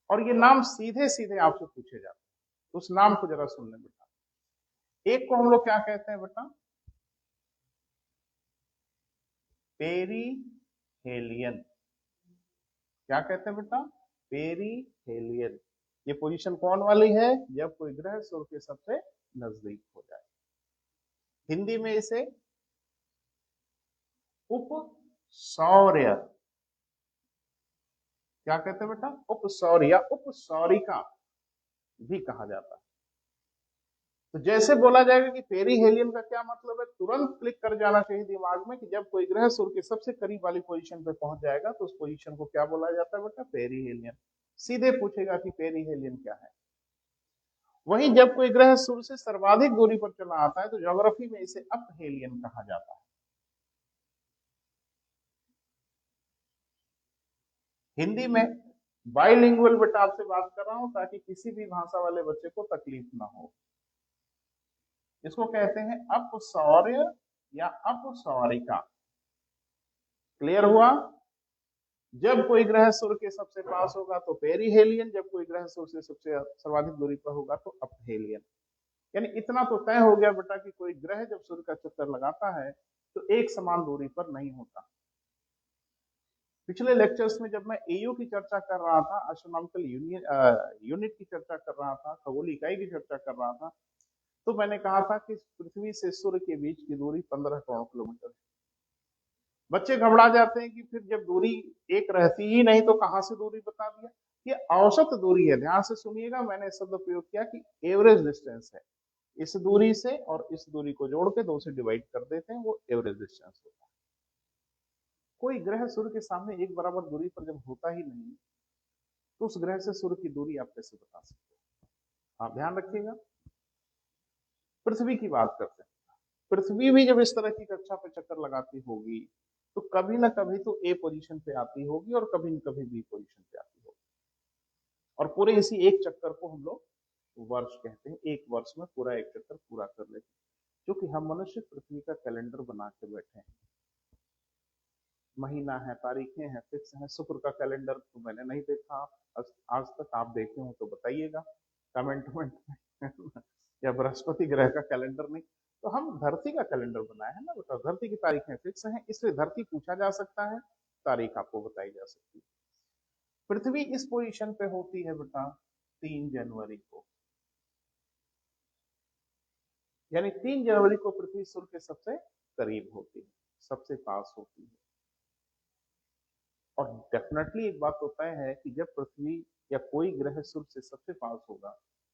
और ये नाम सीधे सीधे आपसे पूछे जाते हैं। उस नाम को जरा सुन लें बेटा। एक को हम लोग क्या कहते हैं बेटा? पेरीहेलियन। क्या कहते हैं बेटा? पेरीहेलियन। ये पोजीशन कौन वाली है? जब कोई ग्रह सूर्य के सबसे नजदीक हो जाए। हिंदी में इसे उपसौर्य, क्या कहते हैं बेटा? उपसौर्य या उपसौरिका भी कहा जाता है। तो जैसे बोला जाएगा कि पेरीहेलियन का क्या मतलब है, तुरंत क्लिक कर जाना चाहिए दिमाग में कि जब कोई ग्रह सूर्य के सबसे करीब वाली पोजीशन पे पहुंच जाएगा तो उस पोजीशन को क्या बोला जाता है बेटा? पेरीहेलियन। सीधे पूछेगा कि पेरीहेलियन क्या है। वहीं जब कोई ग्रह सूर्य से सर्वाधिक दूरी पर चला आता है तो ज्योग्राफी में इसे अपहेलियन कहा जाता है। हिंदी में बाइलिंगुअल बेटा आपसे बात कर रहा हूं ताकि किसी भी भाषा वाले बच्चे को तकलीफ ना हो। इसको कहते हैं अपसौर्य या अपसौरिका। क्लियर हुआ? जब कोई ग्रह सूर्य के सबसे पास होगा तो पेरिहेलियन, जब कोई ग्रह सूर्य से सबसे सर्वाधिक दूरी पर होगा तो अपहेलियन। यानी इतना तो तय हो गया बेटा कि कोई ग्रह जब सूर्य का चक्कर लगाता है तो एक समान दूरी पर नहीं होता। पिछले लेक्चर्स में जब मैं एयू की चर्चा कर रहा था, एस्ट्रोनॉमिकल यूनिट की चर्चा कर रहा था, खगोलीय इकाई की चर्चा कर रहा था, तो मैंने कहा था कि पृथ्वी से सूर्य के बीच की दूरी 15 करोड़ किलोमीटर है। बच्चे घबरा जाते हैं कि फिर जब दूरी एक रहती ही नहीं तो कहां से दूरी बता दिया। ये औसत दूरी है, ध्यान से सुनिएगा, मैंने शब्द प्रयोग किया कि एवरेज डिस्टेंस है। इस दूरी से और इस दूरी को जोड़ के 2 से डिवाइड कर देते हैं, वो एवरेज डिस्टेंस होता है। कोई ग्रह सूर्य के सामने एक बराबर दूरी पर जब होता ही नहीं तो उस ग्रह से सूर्य की दूरी आप कैसे बता सकते हो? आप ध्यान रखिएगा। पृथ्वी की बात करते हैं। पृथ्वी भी जब इस तरह की कक्षा पे चक्कर लगाती होगी तो कभी ना कभी तो ए पोजीशन पे आती होगी और कभी न कभी बी पोजीशन पे आती होगी, और पूरे इसी एक चक्कर को हम लोग वर्ष कहते हैं। एक वर्ष में पूरा एक चक्कर पूरा कर लेते हैं, क्योंकि हम मनुष्य पृथ्वी का कैलेंडर बना के बैठे हैं। महीना है, तारीखें हैं, फिक्स है। शुक्र का कैलेंडर तो मैंने नहीं देखा आज तक, आप देखे हो तो बताइएगा कमेंट में या बृहस्पति ग्रह का कैलेंडर नहीं, तो हम धरती का कैलेंडर बनाए हैं ना बेटा। धरती की तारीखें फिक्स हैं, इसलिए धरती पूछा जा सकता है, तारीख आपको बताई जा सकती है। पृथ्वी इस पोजीशन पे होती है बेटा 3 जनवरी को, यानी 3 जनवरी को पृथ्वी सूर्य के सबसे करीब होती है, सबसे पास होती है। और डेफिनेटली एक बात तो तय है कि जब पृथ्वी या कोई ग्रह सूर्य से सबसे पास होगा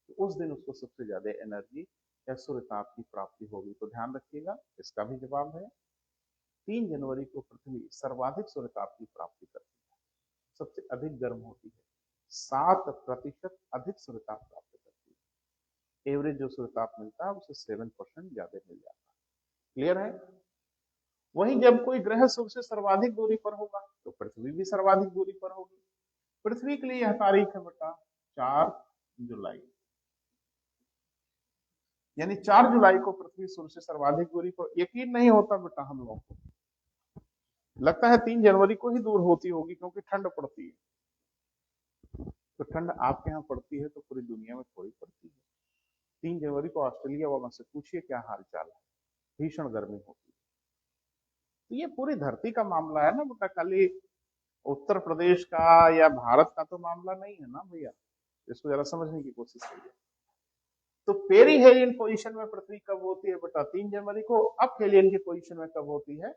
तो उस दिन उसको सबसे ज्यादा एनर्जी या सूर्यताप की प्राप्ति होगी। तो ध्यान रखिएगा, इसका भी जवाब है 3 जनवरी को पृथ्वी सर्वाधिक सूर्यताप की प्राप्ति करती है, सबसे अधिक गर्म होती है, 7% अधिक सूर्यताप प्राप्त करती है। एवरेज जो सूर्यताप मिलता है उसे 7% ज्यादा मिल जाता है। क्लियर है? वहीं जब कोई ग्रह सूर्य से सर्वाधिक दूरी पर होगा तो पृथ्वी भी सर्वाधिक दूरी पर होगी। पृथ्वी के लिए यह तारीख है बेटा 4 जुलाई, यानी 4 जुलाई को पृथ्वी सूर्य से सर्वाधिक दूरी पर। यकीन नहीं होता बेटा हम लोगों को, लगता है 3 जनवरी को ही दूर होती होगी क्योंकि ठंड पड़ती है। तो ठंड आपके यहाँ पड़ती है तो पूरी दुनिया में थोड़ी पड़ती है। 3 जनवरी को ऑस्ट्रेलिया वालों से पूछिए क्या हाल चाल है, भीषण गर्मी होती है। तो ये पूरी धरती का मामला है ना बेटा, खाली उत्तर प्रदेश का या भारत का तो मामला नहीं है ना भैया, इसको जरा समझने की कोशिश करिए। तो पेरीहेलियन पोजीशन में पृथ्वी कब होती है बेटा? 3 जनवरी को। अपहेलियन की पोजीशन में कब होती है?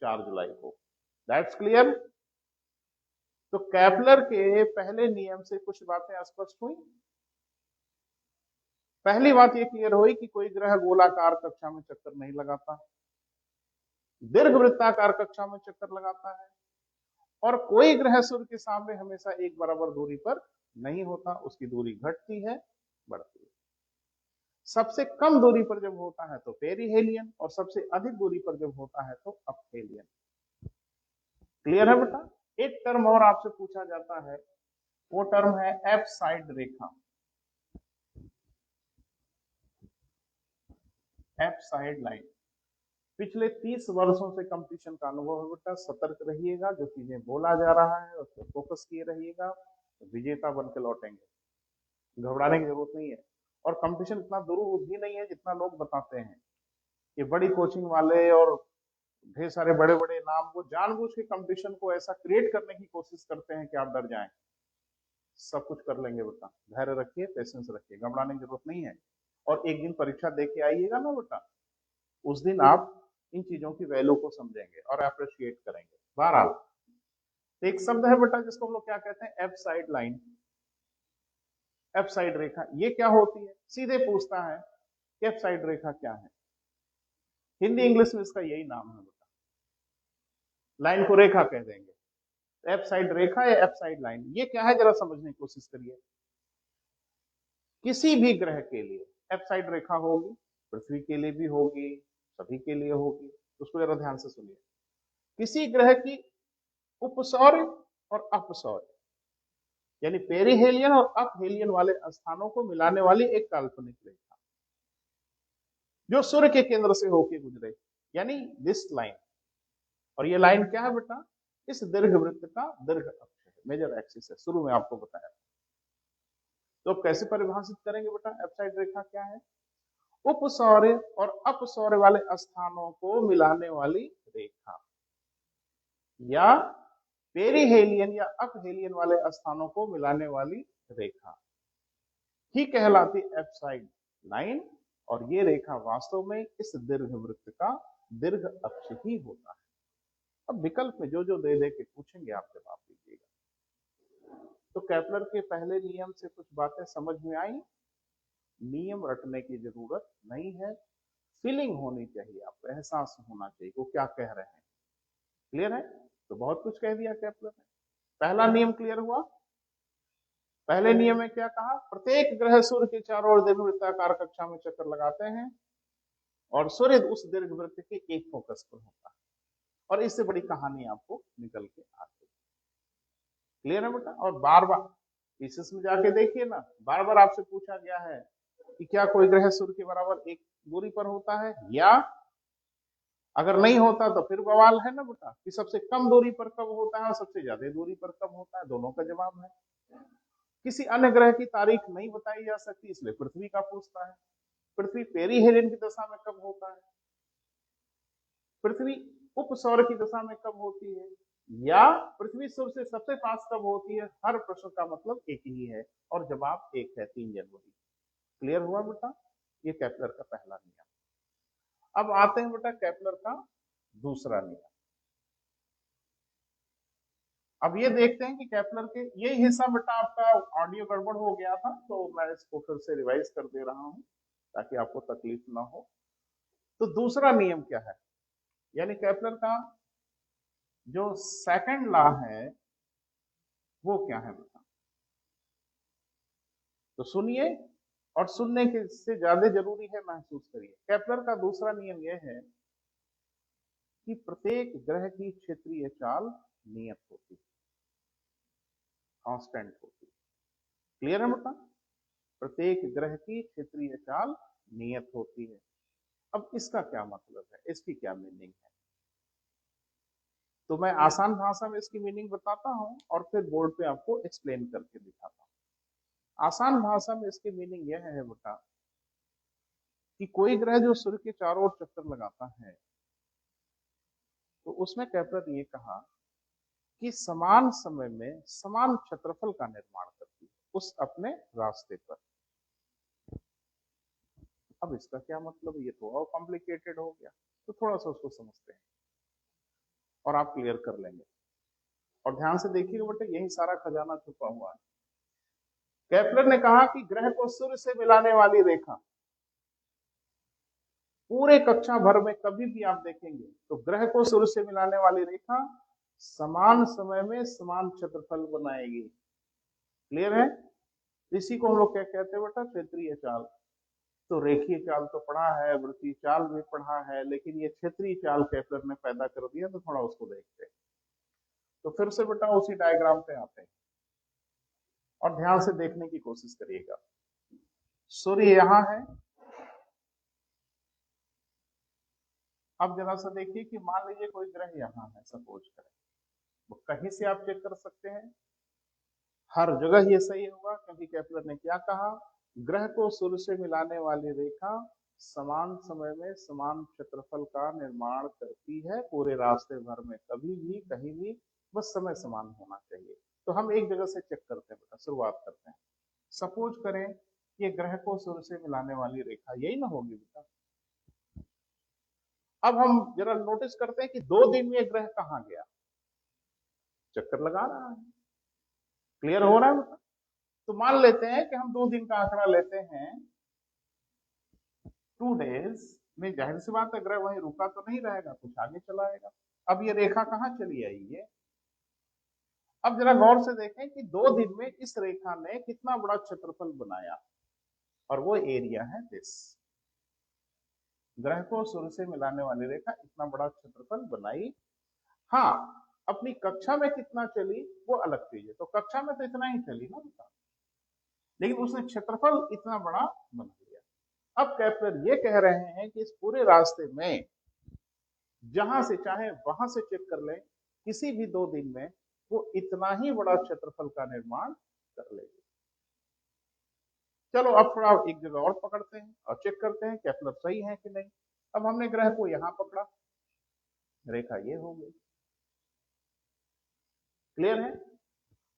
4 जुलाई को। That's clear. तो केपलर के पहले नियम से कुछ बातें स्पष्ट हुई। पहली बात ये क्लियर हुई कि कोई ग्रह गोलाकार कक्षा में चक्कर नहीं लगाता, दीर्घवृत्ताकार कक्षा में चक्कर लगाता है, और कोई ग्रह सूर्य के सामने हमेशा एक बराबर दूरी पर नहीं होता, उसकी दूरी घटती है, बढ़ती है। सबसे कम दूरी पर जब होता है तो पेरीहेलियन, और सबसे अधिक दूरी पर जब होता है तो अपहेलियन। क्लियर है बेटा? एक टर्म और आपसे पूछा जाता है, वो टर्म है एफ साइड रेखा। F side line. पिछले 30 वर्षों से कंपटीशन का अनुभव है बेटा, सतर्क रहिएगा, जो चीजें बोला जा रहा है उस पर फोकस किए रहिएगा, तो विजेता बन के लौटेंगे। घबराने की जरूरत नहीं है। और कंपटीशन इतना दूर भी नहीं है जितना लोग बताते हैं। ये बड़ी कोचिंग वाले और ढेर सारे बड़े बड़े नाम वो जानबूझ के कंपटीशन को ऐसा क्रिएट करने की कोशिश करते हैं कि आप डर जाएं। सब कुछ कर लेंगे बेटा, धैर्य रखिए, पेशेंस रखिए, घबराने की जरूरत नहीं है। और एक दिन परीक्षा दे के आइएगा ना बेटा, उस दिन आप इन चीजों की वैल्यू को समझेंगे और अप्रिशिएट करेंगे। बहरहाल एक शब्द है बेटा जिसको हम लोग क्या कहते हैं? F side line, F side रेखा। ये क्या होती है? सीधे पूछता है कि एफ साइड रेखा क्या है। हिंदी इंग्लिश में इसका यही नाम है बेटा, लाइन को रेखा कह देंगे। एफ साइड रेखा या एफ साइड लाइन, ये क्या है जरा समझने की कोशिश करिए। किसी भी ग्रह के लिए एफ साइड रेखा होगी, पृथ्वी के लिए भी होगी, सभी के लिए होगी। उसको जरा ध्यान से सुनिए। किसी ग्रह की उपसौर्य और अपसौर्य, यानी पेरीहेलियन और अपहेलियन वाले स्थानों को मिलाने वाली एक काल्पनिक रेखा जो सूर्य के केंद्र से होकर गुजरे, यानी दिस लाइन। और ये लाइन क्या है बेटा? इस दीर्घवृत्त का दीर्घ अक्ष है, मेजर एक्सिस है, शुरू में आपको बताया। तो अब कैसे परिभाषित करेंगे बेटा, एफसाइड रेखा क्या है? उपसौर्य और अपसौर्य वाले स्थानों को मिलाने वाली रेखा, या पेरीहेलियन या अपहेलियन वाले स्थानों को मिलाने वाली रेखा ही कहलाती एफसाइड लाइन, और ये रेखा वास्तव में इस दीर्घवृत्त का दीर्घ अक्ष ही होता है। अब विकल्प में जो जो दे दे के पूछेंगे आप जवाब दीजिएगा। तो केपलर के पहले नियम से कुछ बातें समझ में आई, नियम रटने की जरूरत नहीं है, फीलिंग होनी चाहिए, आपको एहसास होना चाहिए वो क्या कह रहे हैं। क्लियर है? तो बहुत कुछ कह दिया केपलर ने। पहला नियम क्लियर हुआ। पहले नियम में क्या कहा? प्रत्येक ग्रह सूर्य के चारों ओर दीर्घवृत्ताकार कक्षा में चक्कर लगाते हैं और सूर्य उस दीर्घवृत्त के एक फोकस पर होता है, और इससे बड़ी कहानी आपको निकल के आती है। क्लियर है बेटा? और बार बार पीसेस में जाके देखिए ना, बार बार आपसे पूछा गया है कि क्या कोई ग्रह सूर्य के बराबर एक दूरी पर होता है, या अगर नहीं होता तो फिर बवाल है ना बेटा कि सबसे कम दूरी पर कब होता है और सबसे ज्यादा दूरी पर कब होता है। दोनों का जवाब है। किसी अन्य ग्रह की तारीख नहीं बताई जा सकती, इसलिए पृथ्वी का पूछता है। पृथ्वी पेरीहेलियन की दशा में कब होता है, पृथ्वी उपसौर की दशा में कब होती है, या पृथ्वी सूर्य से सबसे पास कब होती है। हर प्रश्न का मतलब एक ही है और जवाब एक है, 3 जनवरी। क्लियर हुआ बेटा? ये केपलर का पहला नियम। अब आते हैं बेटा केपलर का दूसरा नियम। अब ये देखते हैं कि केपलर के ये हिस्सा बेटा आपका ऑडियो गड़बड़ हो गया था, तो मैं इसको फिर से रिवाइज कर दे रहा हूं ताकि आपको तकलीफ ना हो। तो दूसरा नियम क्या है, यानी केपलर का जो सेकंड लॉ है वो क्या है बेटा? तो सुनिए, और सुनने के से ज्यादा जरूरी है महसूस करिए। केपलर का दूसरा नियम यह है कि प्रत्येक ग्रह की क्षेत्रीय चाल नियत होती है, कांस्टेंट होती है। क्लियर है बेटा? प्रत्येक ग्रह की क्षेत्रीय चाल नियत होती है। अब इसका क्या मतलब है, इसकी क्या मीनिंग है? तो मैं आसान भाषा में इसकी मीनिंग बताता हूं और फिर बोर्ड पे आपको एक्सप्लेन करके दिखाता हूं। आसान भाषा में इसकी मीनिंग यह है बेटा कि कोई ग्रह जो सूर्य के चारों ओर चक्कर लगाता है, तो उसमें केपलर ये कहा कि समान समय में समान क्षेत्रफल का निर्माण करती है उस अपने रास्ते पर। अब इसका क्या मतलब, ये तो और कॉम्प्लिकेटेड हो गया, तो थोड़ा सा उसको समझते हैं और आप क्लियर कर लेंगे। और ध्यान से देखिएगा बेटा, यही सारा खजाना छुपा हुआ है। केपलर ने कहा कि ग्रह को सूर्य से मिलाने वाली रेखा पूरे कक्षा भर में कभी भी आप देखेंगे तो ग्रह को सूर्य से मिलाने वाली रेखा समान समय में समान क्षेत्रफल बनाएगी। क्लियर है? इसी को हम लोग क्या कहते हैं बेटा? क्षेत्रीय चाल। तो रेखीय चाल तो पढ़ा है, वृत्तीय चाल भी पढ़ा है, लेकिन ये क्षेत्रीय चाल केपलर ने पैदा कर दिया, तो थोड़ा उसको देखते हैं। तो फिर से बेटा उसी डायग्राम पे आते हैं और ध्यान से देखने की कोशिश करिएगा। सूर्य यहां है। अब जरा सा देखिए कि मान लीजिए कोई ग्रह यहां है, सपोज करें, वो कहीं से आप चेक कर सकते हैं, हर जगह ये सही होगा, क्योंकि केपलर ने क्या कहा? ग्रह को सूर्य से मिलाने वाली रेखा समान समय में समान क्षेत्रफल का निर्माण करती है पूरे रास्ते भर में, कभी भी कहीं भी, बस समय समान होना चाहिए। तो हम एक जगह से चेक करते हैं बेटा, शुरुआत करते हैं। सपोज करें ये ग्रह को सूर्य से मिलाने वाली रेखा यही ना होगी बेटा। अब हम जरा नोटिस करते हैं कि 2 दिन में ग्रह कहां गया, चक्कर लगा रहा है। क्लियर हो रहा है बेटा? तो मान लेते हैं कि हम 2 दिन का आंकड़ा लेते हैं, 2 डेज में जाहिर सी बात है ग्रह वहीं रुका तो नहीं रहेगा, कुछ आगे चला आएगा। अब ये रेखा कहां चली आई है? अब जरा गौर से देखें कि 2 दिन में इस रेखा ने कितना बड़ा क्षेत्रफल बनाया, और वो एरिया है दिस। ग्रह को सूर्य से मिलाने वाली रेखा इतना बड़ा क्षेत्रफल बनाई। हाँ, अपनी कक्षा में कितना चली वो अलग चीज है, तो कक्षा में तो इतना ही चली ना बेटा, लेकिन उसने क्षेत्रफल इतना बड़ा बना दिया। अब केपलर ये कह रहे हैं कि इस पूरे रास्ते में जहां से चाहे वहां से चेक कर लें, किसी भी 2 दिन में वो इतना ही बड़ा क्षेत्रफल का निर्माण कर लेगी। चलो अब थोड़ा एक जगह और पकड़ते हैं और चेक करते हैं केपलर सही है कि नहीं। अब हमने ग्रह को यहां पकड़ा, रेखा ये हो गई, क्लियर है।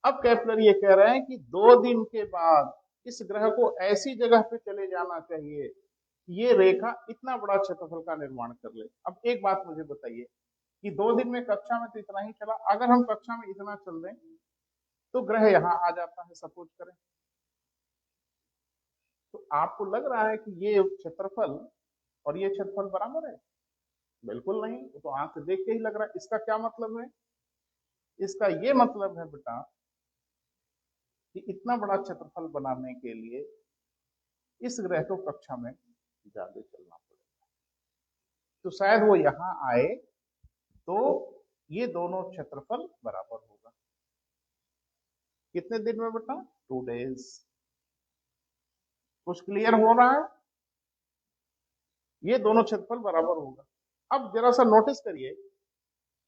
अब केपलर ये कह रहे हैं कि 2 दिन के बाद इस ग्रह को ऐसी जगह पे चले जाना चाहिए ये रेखा इतना बड़ा क्षेत्रफल का निर्माण कर ले। अब एक बात मुझे बताइए कि 2 दिन में कक्षा में तो इतना ही चला, अगर हम कक्षा में इतना चल दें तो ग्रह यहां आ जाता है सपोज करें, तो आपको लग रहा है कि ये क्षेत्रफल और ये क्षेत्रफल बराबर है? बिल्कुल नहीं, वो तो आंख से देख के ही लग रहा है। इसका क्या मतलब है? इसका ये मतलब है बेटा कि इतना बड़ा क्षेत्रफल बनाने के लिए इस ग्रह को कक्षा में ज्यादा चलना पड़ेगा। तो शायद वो यहां आए तो ये दोनों क्षेत्रफल बराबर होगा। कितने दिन में बेटा? 2 डेज। कुछ क्लियर हो रहा है? ये दोनों क्षेत्रफल बराबर होगा। अब जरा सा नोटिस करिए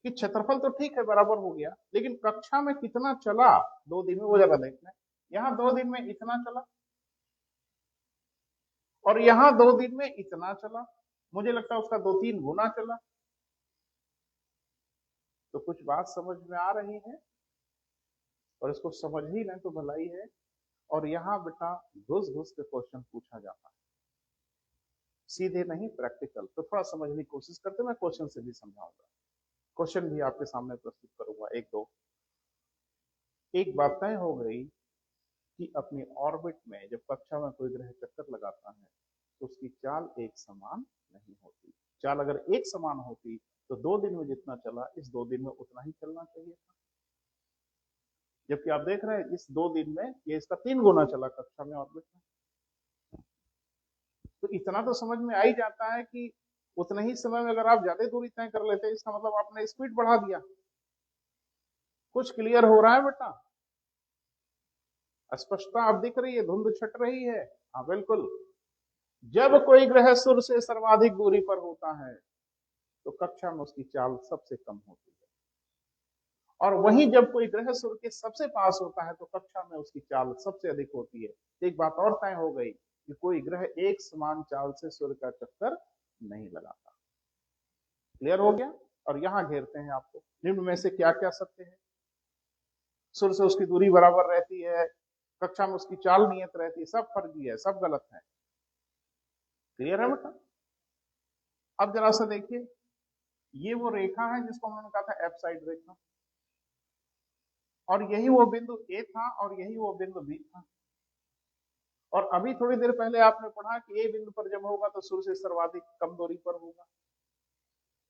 कि क्षेत्रफल तो ठीक है बराबर हो गया, लेकिन कक्षा में कितना चला 2 दिन में वो जरा देखना है। यहाँ 2 दिन में इतना चला और यहाँ 2 दिन में इतना चला, मुझे लगता है उसका 2-3 गुना चला। तो कुछ बात समझ में आ रही है, और इसको समझ ही लें तो भलाई है। और यहाँ बेटा घुस घुस के क्वेश्चन पूछा जाता है, सीधे नहीं प्रैक्टिकल। तो थोड़ा समझने की कोशिश करते, मैं क्वेश्चन से भी समझाऊंगा, क्वेश्चन भी आपके सामने प्रस्तुत करूंगा एक दो। एक बात तय हो गई कि अपनी ऑर्बिट में जब कक्षा में कोई ग्रह चक्कर लगाता है तो उसकी चाल एक समान नहीं होती। चाल अगर एक समान होती तो 2 दिन में जितना चला इस 2 दिन में उतना ही चलना चाहिए था, जबकि आप देख रहे हैं इस 2 दिन में ये इसका 3 गुना चला कक्षा में ऑर्बिट में। तो इतना तो समझ में आ ही जाता है कि उतने ही समय में अगर आप ज्यादा दूरी तय कर लेते इसका मतलब आपने स्पीड बढ़ा दिया। कुछ क्लियर हो रहा है बेटा? स्पष्टता अब दिख रही है, धुंध छट रही है? हाँ बिल्कुल। जब कोई ग्रह सूर्य से सर्वाधिक दूरी पर होता है तो कक्षा में उसकी चाल सबसे कम होती है, और वहीं जब कोई ग्रह सूर्य के सबसे पास होता है तो कक्षा में उसकी चाल सबसे अधिक होती है। एक बात और तय हो गई कि कोई ग्रह एक समान चाल से सूर्य का चक्कर नहीं लगाता। क्लियर हो गया? और यहां घेरते हैं आपको, निम्न में से क्या क्या सत्य है? सूर्य से उसकी दूरी बराबर रहती है, कक्षा में उसकी चाल नियत रहती है, सब फर्जी है, सब गलत है। क्लियर है बेटा? अब जरा सा देखिए, ये वो रेखा है जिसको हमने कहा था एफ साइड रेखा, और यही वो बिंदु ए था और यही वो बिंदु बी था। और अभी थोड़ी देर पहले आपने पढ़ा कि ए बिंदु पर जब होगा तो सूर्य से सर्वाधिक कम दूरी पर होगा।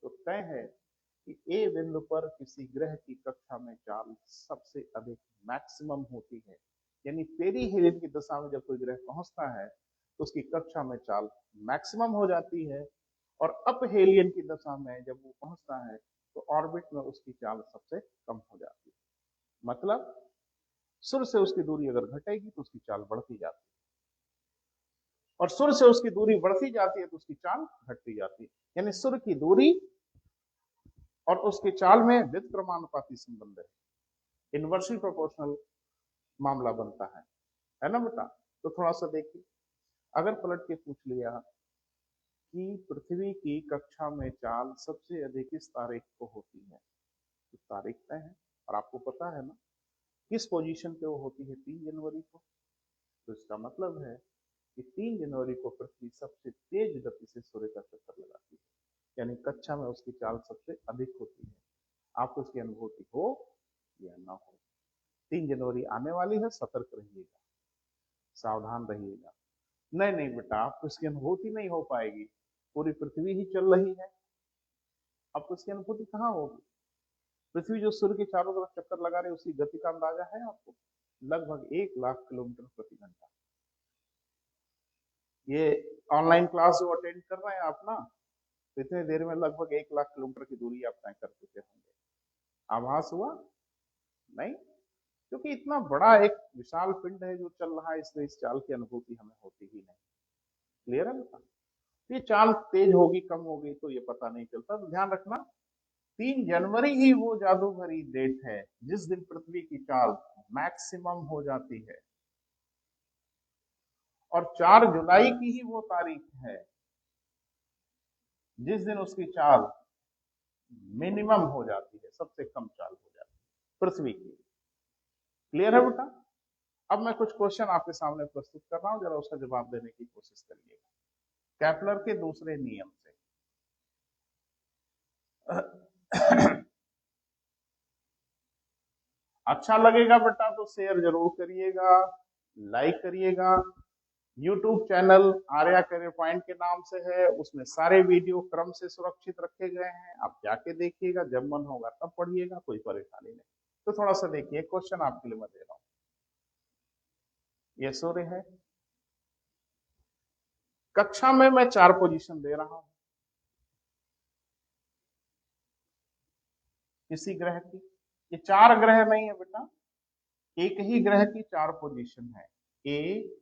तो तय है कि ए बिंदु पर किसी ग्रह की कक्षा में चाल सबसे अधिक मैक्सिमम होती है, यानी पेरीहेलियन की दशा में जब कोई ग्रह पहुंचता है तो उसकी कक्षा में चाल मैक्सिमम हो जाती है, और अपहेलियन की दशा में जब वो पहुंचता है तो ऑर्बिट में उसकी चाल सबसे कम हो जाती है। मतलब सूर्य से उसकी दूरी अगर घटेगी तो उसकी चाल बढ़ती जाती है, और सूर्य से उसकी दूरी बढ़ती जाती है तो उसकी चाल घटती जाती है। यानी सूर्य की दूरी और उसकी चाल में व्युत्क्रमानुपाती संबंध है, इनवर्सली प्रोपोर्शनल मामला बनता है ना बेटा? तो थोड़ा सा देखिए, अगर पलट के पूछ लिया कि पृथ्वी की कक्षा में चाल सबसे अधिक किस तारीख को होती है, तो तारीख तय है, और आपको पता है ना किस पोजीशन पे वो होती है? 3 जनवरी को। तो इसका मतलब है कि 3 जनवरी को पृथ्वी सबसे तेज गति से सूर्य का चक्कर लगाती है, यानी कक्षा में उसकी चाल सबसे अधिक होती है। आपको उसकी अनुभूति हो या ना हो, 3 जनवरी आने वाली है, सतर्क रहिएगा, सावधान रहिएगा। नहीं नहीं बेटा, आपको इसकी अनुभूति नहीं हो पाएगी, पूरी पृथ्वी ही चल रही है, आपको इसकी अनुभूति कहाँ होगी? पृथ्वी जो सूर्य के चारों तरफ चक्कर लगा रही है उसकी गति का अंदाजा है आपको? लगभग 1 लाख किलोमीटर प्रति घंटा। ये ऑनलाइन क्लास जो अटेंड कर रहे हैं आप ना, तो इतने देर में लगभग 1 लाख किलोमीटर की दूरी आप तय कर चुके होंगे। आभास हुआ? नहीं, क्योंकि इतना बड़ा एक विशाल पिंड है जो चल रहा है, इसलिए इस चाल की अनुभूति हमें होती ही नहीं। क्लियर है बेटा? ये चाल तेज होगी कम होगी तो ये पता नहीं चलता, तो ध्यान रखना 3 जनवरी ही वो जादू भरी डेट है जिस दिन पृथ्वी की चाल मैक्सिमम हो जाती है, और 4 जुलाई की ही वो तारीख है जिस दिन उसकी चाल मिनिमम हो जाती है, सबसे कम चाल हो जाती है पृथ्वी की। क्लियर है बेटा? अब मैं कुछ क्वेश्चन आपके सामने प्रस्तुत कर रहा हूं, जरा उसका जवाब देने की कोशिश करिएगा केपलर के दूसरे नियम से। अच्छा लगेगा बेटा तो शेयर जरूर करिएगा, लाइक करिएगा। YouTube channel Arya career point के नाम से है, उसमें सारे वीडियो क्रम से सुरक्षित रखे गए हैं, आप जाके देखिएगा, जब मन होगा तब पढ़िएगा, कोई परेशानी नहीं। तो थोड़ा सा देखिए, क्वेश्चन आपके लिए मैं दे रहा हूं। ये सूर्य है, कक्षा में मैं 4 पोजीशन दे रहा हूं किसी ग्रह की। ये 4 ग्रह नहीं है बेटा, एक ही ग्रह की 4 पोजीशन है, ए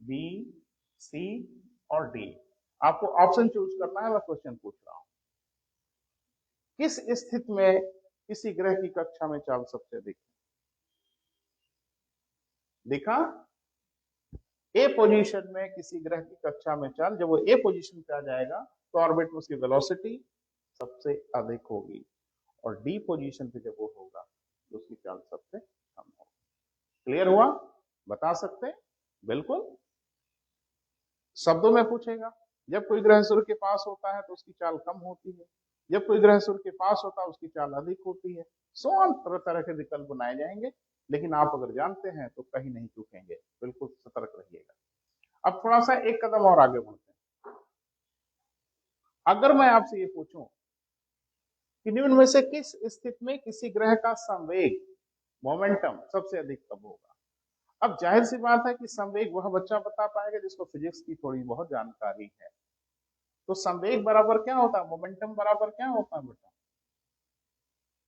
बी सी और डी। आपको ऑप्शन चूज करना है, मैं क्वेश्चन पूछ रहा हूं। किस स्थिति में किसी ग्रह की कक्षा में चाल सबसे अधिक है? देखा, ए पोजीशन में किसी ग्रह की कक्षा में चाल, जब वो ए पोजीशन पे आ जाएगा तो ऑर्बिट में उसकी वेलोसिटी सबसे अधिक होगी, और डी पोजीशन पे जब वो होगा तो उसकी चाल सबसे कम होगी। क्लियर हुआ? बता सकते हैं? बिल्कुल। शब्दों में पूछेगा, जब कोई ग्रह सूर्य के पास होता है तो उसकी चाल कम होती है, जब कोई ग्रह सूर्य के पास होता है उसकी चाल अधिक होती है। सो ऑन, तरह तरह के विकल्प बनाए जाएंगे, लेकिन आप अगर जानते हैं तो कहीं नहीं चूकेंगे, बिल्कुल सतर्क रहिएगा। अब थोड़ा सा एक कदम और आगे बढ़ते हैं। अगर मैं आपसे ये पूछूं कि निम्न में से किस स्थिति में किसी ग्रह का संवेग मोमेंटम सबसे अधिक कब होगा? अब जाहिर सी बात है कि संवेग वह बच्चा बता पाएगा जिसको फिजिक्स की थोड़ी बहुत जानकारी है। तो संवेग बराबर क्या होता है, मोमेंटम बराबर क्या होता है बेटा?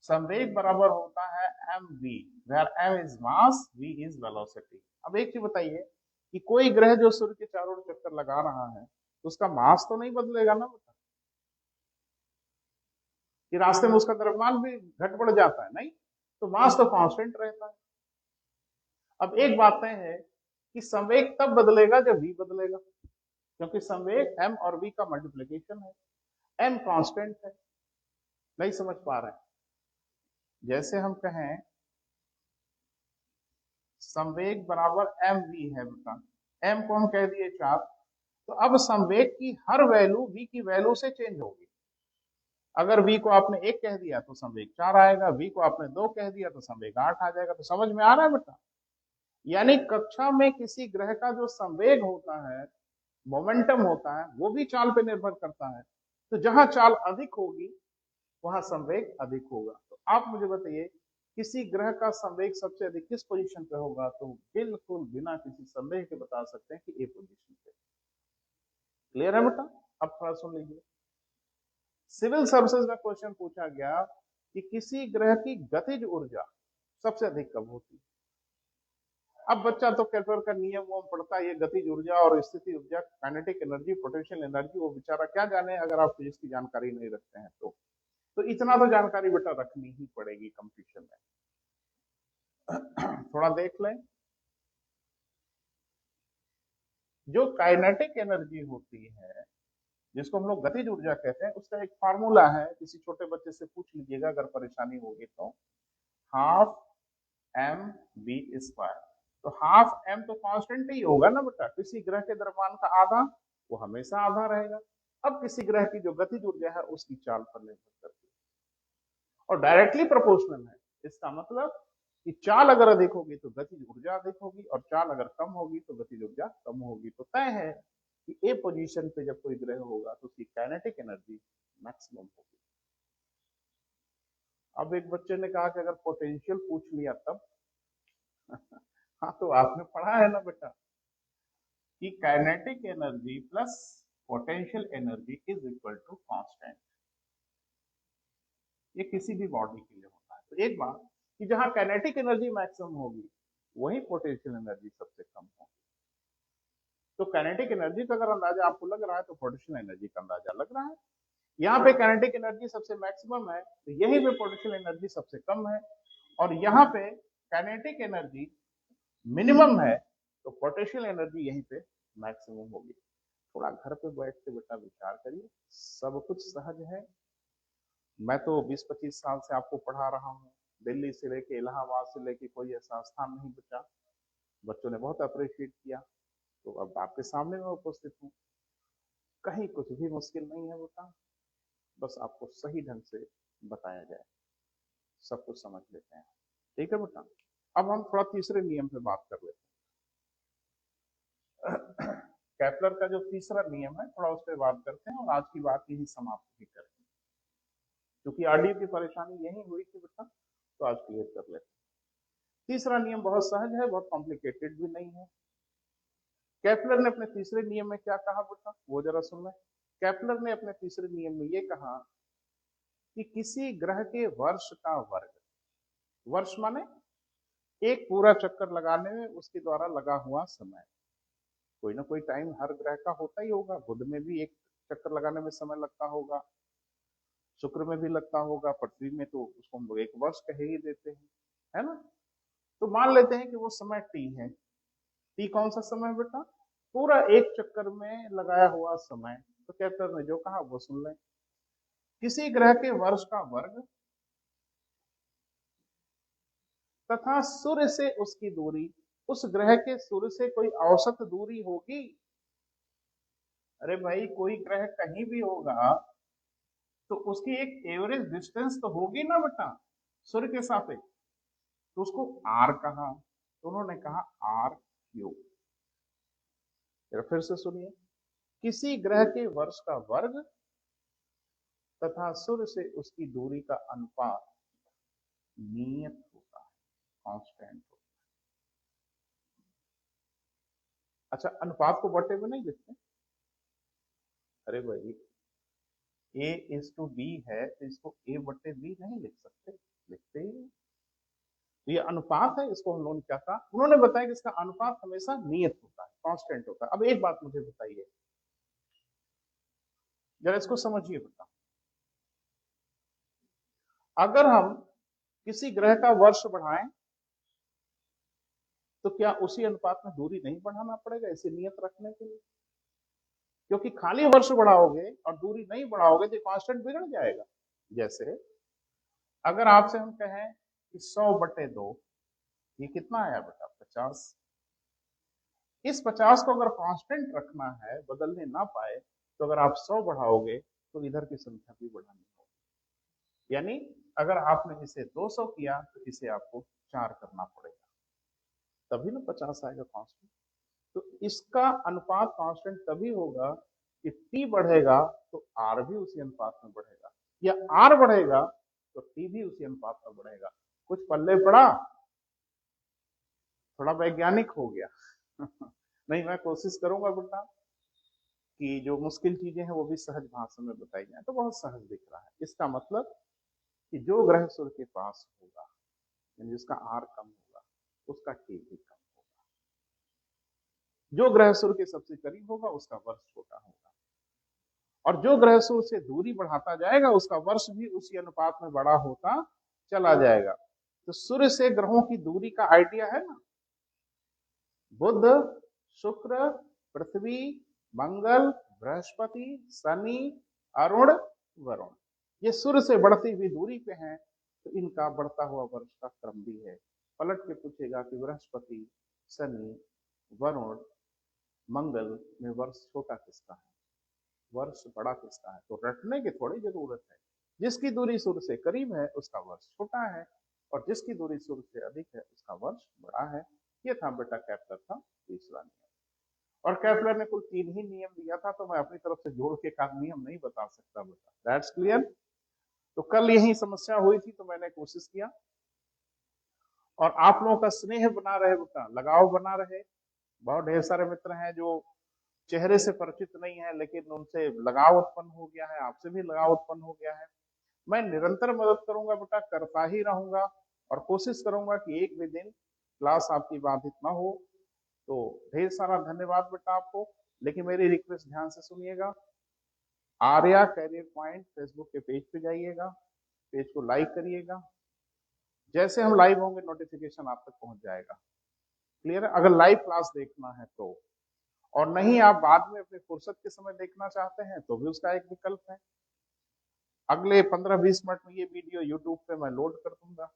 संवेग बराबर होता है m v, where m is mass, v is velocity. अब एक चीज बताइए कि कोई ग्रह जो सूर्य के चारों ओर चक्कर लगा रहा है, तो उसका मास तो नहीं बदलेगा ना बेटा, कि रास्ते में उसका द्रव्यमान भी घट बढ़ जाता है? नहीं, तो मास तो कांस्टेंट रहता है। अब एक बात तय है कि संवेग तब बदलेगा जब v बदलेगा, क्योंकि संवेग m और v का मल्टीप्लीकेशन है, m कांस्टेंट है। नहीं समझ पा रहे हैं? जैसे हम कहें संवेग बराबर एम वी है बेटा, m को हम कह दिए 4, तो अब संवेग की हर वैल्यू v की वैल्यू से चेंज होगी। अगर v को आपने 1 कह दिया तो संवेग 4 आएगा, v को आपने 2 कह दिया तो संवेग 8 आ जाएगा। तो समझ में आ रहा है बेटा? यानी कक्षा में किसी ग्रह का जो संवेग होता है, मोमेंटम होता है, वो भी चाल पे निर्भर करता है। तो जहां चाल अधिक होगी वहां संवेग अधिक होगा। तो आप मुझे बताइए, किसी ग्रह का संवेग सबसे अधिक किस पोजीशन पे होगा? तो बिल्कुल बिना किसी संदेह के बता सकते हैं कि ए पोजीशन पे। क्लियर है बेटा? अब थोड़ा सुन लीजिए। सिविल सर्विसेज में क्वेश्चन पूछा गया कि किसी ग्रह की गतिज ऊर्जा सबसे अधिक कब होती है? अब बच्चा तो कैलकुलेटर का नियम वो पढ़ता है, ये गतिज ऊर्जा और स्थिति ऊर्जा, काइनेटिक एनर्जी, पोटेंशियल एनर्जी, वो बेचारा क्या जाने अगर आप फिजिक्स की जानकारी नहीं रखते हैं तो इतना तो जानकारी बेटा रखनी ही पड़ेगी कंपटीशन में। थोड़ा देख लें, जो काइनेटिक एनर्जी होती है, जिसको हम लोग गतिज ऊर्जा कहते हैं, उसका एक फार्मूला है, किसी छोटे बच्चे से पूछ लीजिएगा अगर परेशानी होगी तो, हाफ एम बी स्क्वायर। तो हाफ एम तो कांस्टेंट ही होगा ना बेटा, किसी ग्रह के द्रव्यमान का आधा, वो हमेशा आधा रहेगा। अब किसी ग्रह की जो गतिज ऊर्जा है उसकी चाल पर निर्भर करती है और डायरेक्टली प्रोपोर्शनल है। इसका मतलब कि चाल अगर अधिक होगी तो गतिज ऊर्जा अधिक होगी, और चाल अगर कम होगी तो गतिज ऊर्जा कम होगी। तो तय है कि ए पोजीशन पे जब कोई ग्रह होगा तो उसकी काइनेटिक एनर्जी मैक्सिमम होगी। अब एक बच्चे ने कहा कि अगर पोटेंशियल पूछ लिया तब? हाँ, तो आपने पढ़ा है ना बेटा कि kinetic energy plus potential energy is equal to constant. ये किसी भी बॉडी के लिए होता है। तो एक बात कि जहां काइनेटिक एनर्जी मैक्सिमम होगी वही पोटेंशियल एनर्जी सबसे कम होगी। तो काइनेटिक एनर्जी का अगर अंदाजा आपको लग रहा है तो पोटेंशियल एनर्जी का अंदाजा लग रहा है। यहाँ पे काइनेटिक एनर्जी सबसे मैक्सिमम है, तो यहीं पे पोटेंशियल एनर्जी सबसे कम है, और यहाँ पे काइनेटिक एनर्जी मिनिमम है, तो पोटेंशियल एनर्जी यहीं पे मैक्सिमम होगी। थोड़ा घर पे बैठ के बेटा विचार करिए, सब कुछ सहज है। मैं तो 20-25 साल से आपको पढ़ा रहा हूँ, दिल्ली से लेके इलाहाबाद से लेके कोई ऐसा स्थान नहीं बचा, बच्चों ने बहुत अप्रिशिएट किया, तो अब आपके सामने मैं उपस्थित हूँ। कहीं कुछ भी मुश्किल नहीं है बेटा, बस आपको सही ढंग से बताया जाए, सब कुछ समझ लेते हैं। ठीक है बेटा, अब हम थोड़ा तीसरे नियम पे बात कर लेते हैं। केपलर का जो तीसरा नियम है, थोड़ा उस पर बात करते हैं, और आज की बात यही समाप्त भी करेंगे, क्योंकि ऑडियो की परेशानी यही हुई थी बेटा, तो आज क्लियर कर लेते हैं। तीसरा नियम बहुत सहज है, बहुत कॉम्प्लिकेटेड भी नहीं है। केपलर ने अपने तीसरे नियम में क्या कहा बेटा, वो जरा सुन लें। केपलर ने अपने तीसरे नियम में ये कहा कि किसी ग्रह के वर्ष का वर्ग, वर्ष माने एक पूरा चक्कर लगाने में उसके द्वारा लगा हुआ समय, कोई ना कोई टाइम हर ग्रह का होता ही होगा, बुध में भी एक चक्कर लगाने में समय लगता होगा, शुक्र में भी लगता होगा, पृथ्वी में तो उसको हम लोग एक वर्ष कह ही देते हैं, है ना। तो मान लेते हैं कि वो समय टी है। टी कौन सा समय है बेटा, पूरा एक चक्कर में लगाया हुआ समय। तो केपलर ने जो कहा वो सुन लें। किसी ग्रह के वर्ष का वर्ग तथा सूर्य से उसकी दूरी, उस ग्रह के सूर्य से कोई औसत दूरी होगी। अरे भाई, कोई ग्रह कहीं भी होगा तो उसकी एक एवरेज डिस्टेंस तो होगी ना बेटा, सूर्य के सापेक्ष, तो उसको आर कहा, तो उन्होंने कहा आर क्यूब। फिर से सुनिए, किसी ग्रह के वर्ष का वर्ग तथा सूर्य से उसकी दूरी का अनुपात नियत होता है, कांस्टेंट होता है। अच्छा, अनुपात को बटे में नहीं लिखते। अरे भाई, ए इज टू बी है, तो इसको ए बटे बी नहीं लिख सकते, लिखते ही नहीं। तो ये अनुपात है, इसको हम लोगों ने क्या कहा, उन्होंने बताया कि इसका अनुपात हमेशा नियत होता है, कांस्टेंट होता है। अब एक बात मुझे बताइए, जरा इसको समझिए बेटा, अगर हम किसी ग्रह का वर्ष बढ़ाएं तो क्या उसी अनुपात में दूरी नहीं बढ़ाना पड़ेगा इसे नियत रखने के लिए? क्योंकि खाली वर्ष बढ़ाओगे और दूरी नहीं बढ़ाओगे तो कांस्टेंट बिगड़ जाएगा। जैसे अगर आपसे हम कहें कि 100/2, ये कितना आया बेटा, 50। इस 50 को अगर कांस्टेंट रखना है, बदलने ना पाए, तो अगर आप 100 बढ़ाओगे तो इधर की संख्या भी बढ़ानी होगी। यानी अगर आपने इसे 200 किया तो इसे आपको 4 करना पड़ेगा, तभी ना 50 आएगा कांस्टेंट। तो इसका अनुपात कांस्टेंट तभी होगा कि टी बढ़ेगा तो आर भी उसी अनुपात में बढ़ेगा, या आर बढ़ेगा तो टी भी उसी अनुपात में बढ़ेगा। कुछ पल्ले पड़ा, थोड़ा वैज्ञानिक हो गया। नहीं, मैं कोशिश करूंगा बेटा कि जो मुश्किल चीजें हैं वो भी सहज भाषा में बताई जाए, तो बहुत सहज दिख रहा है। इसका मतलब कि जो ग्रह सूर्य के पास होगा, यानी जिसका आर कम होगा, उसका टी भी कम होगा। जो ग्रह सूर्य के सबसे करीब होगा उसका वर्ष छोटा होगा, और जो ग्रह सूर्य से दूरी बढ़ाता जाएगा उसका वर्ष भी उसी अनुपात में बड़ा होता चला जाएगा। तो सूर्य से ग्रहों की दूरी का आइडिया है ना, बुध, शुक्र, पृथ्वी, मंगल, बृहस्पति, शनि, अरुण, वरुण, ये सूर्य से बढ़ती हुई दूरी पे हैं, तो इनका बढ़ता हुआ वर्ष का क्रम भी है। पलट के पूछेगा कि बृहस्पति, शनि, वरुण, मंगल में वर्ष छोटा किसका है, वर्ष बड़ा किसका है? तो रटने की थोड़ी जरूरत है, जिसकी दूरी सूर्य से करीब है उसका वर्ष छोटा है, और जिसकी दूरी सूर्य से अधिक है उसका वर्ष बड़ा है। ये था बेटा केपलर का तीसरा नियम। और केपलर ने कुल 3 ही नियम दिया था, तो मैं अपनी तरफ से जोड़ के का नियम नहीं बता सकता बेटा। That's clear. तो कल यही समस्या हुई थी, तो मैंने कोशिश किया, और आप लोगों का स्नेह बना रहे बेटा, लगाव बना रहे। बहुत ढेर सारे मित्र हैं जो चेहरे से परिचित नहीं है, लेकिन उनसे लगाव उत्पन्न हो गया है, आपसे भी लगाव उत्पन्न हो गया है। मैं निरंतर मदद करूंगा बेटा, करता ही रहूंगा, और कोशिश करूंगा कि एक भी दिन क्लास आपकी बाधित ना हो। तो ढेर सारा धन्यवाद बेटा आपको। लेकिन मेरी रिक्वेस्ट ध्यान से सुनिएगा, आर्या कैरियर पॉइंट फेसबुक के पेज पे जाइएगा, पेज को लाइक करिएगा। जैसे हम लाइव होंगे नोटिफिकेशन आप तक पहुंच जाएगा। क्लियर है? अगर लाइव क्लास देखना है तो, और नहीं आप बाद में अपने फुर्सत के समय देखना चाहते हैं तो भी उसका एक विकल्प है। अगले 15-20 मिनट में ये वीडियो यूट्यूब पे मैं लोड कर दूंगा।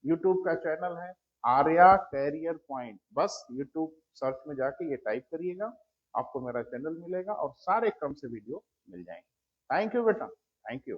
यूट्यूब का चैनल है आर्या कैरियर पॉइंट, बस यूट्यूब सर्च में जाके ये टाइप करिएगा, आपको मेरा चैनल मिलेगा और सारे क्रम से वीडियो मिल जाएंगे। थैंक यू बेटा, थैंक यू।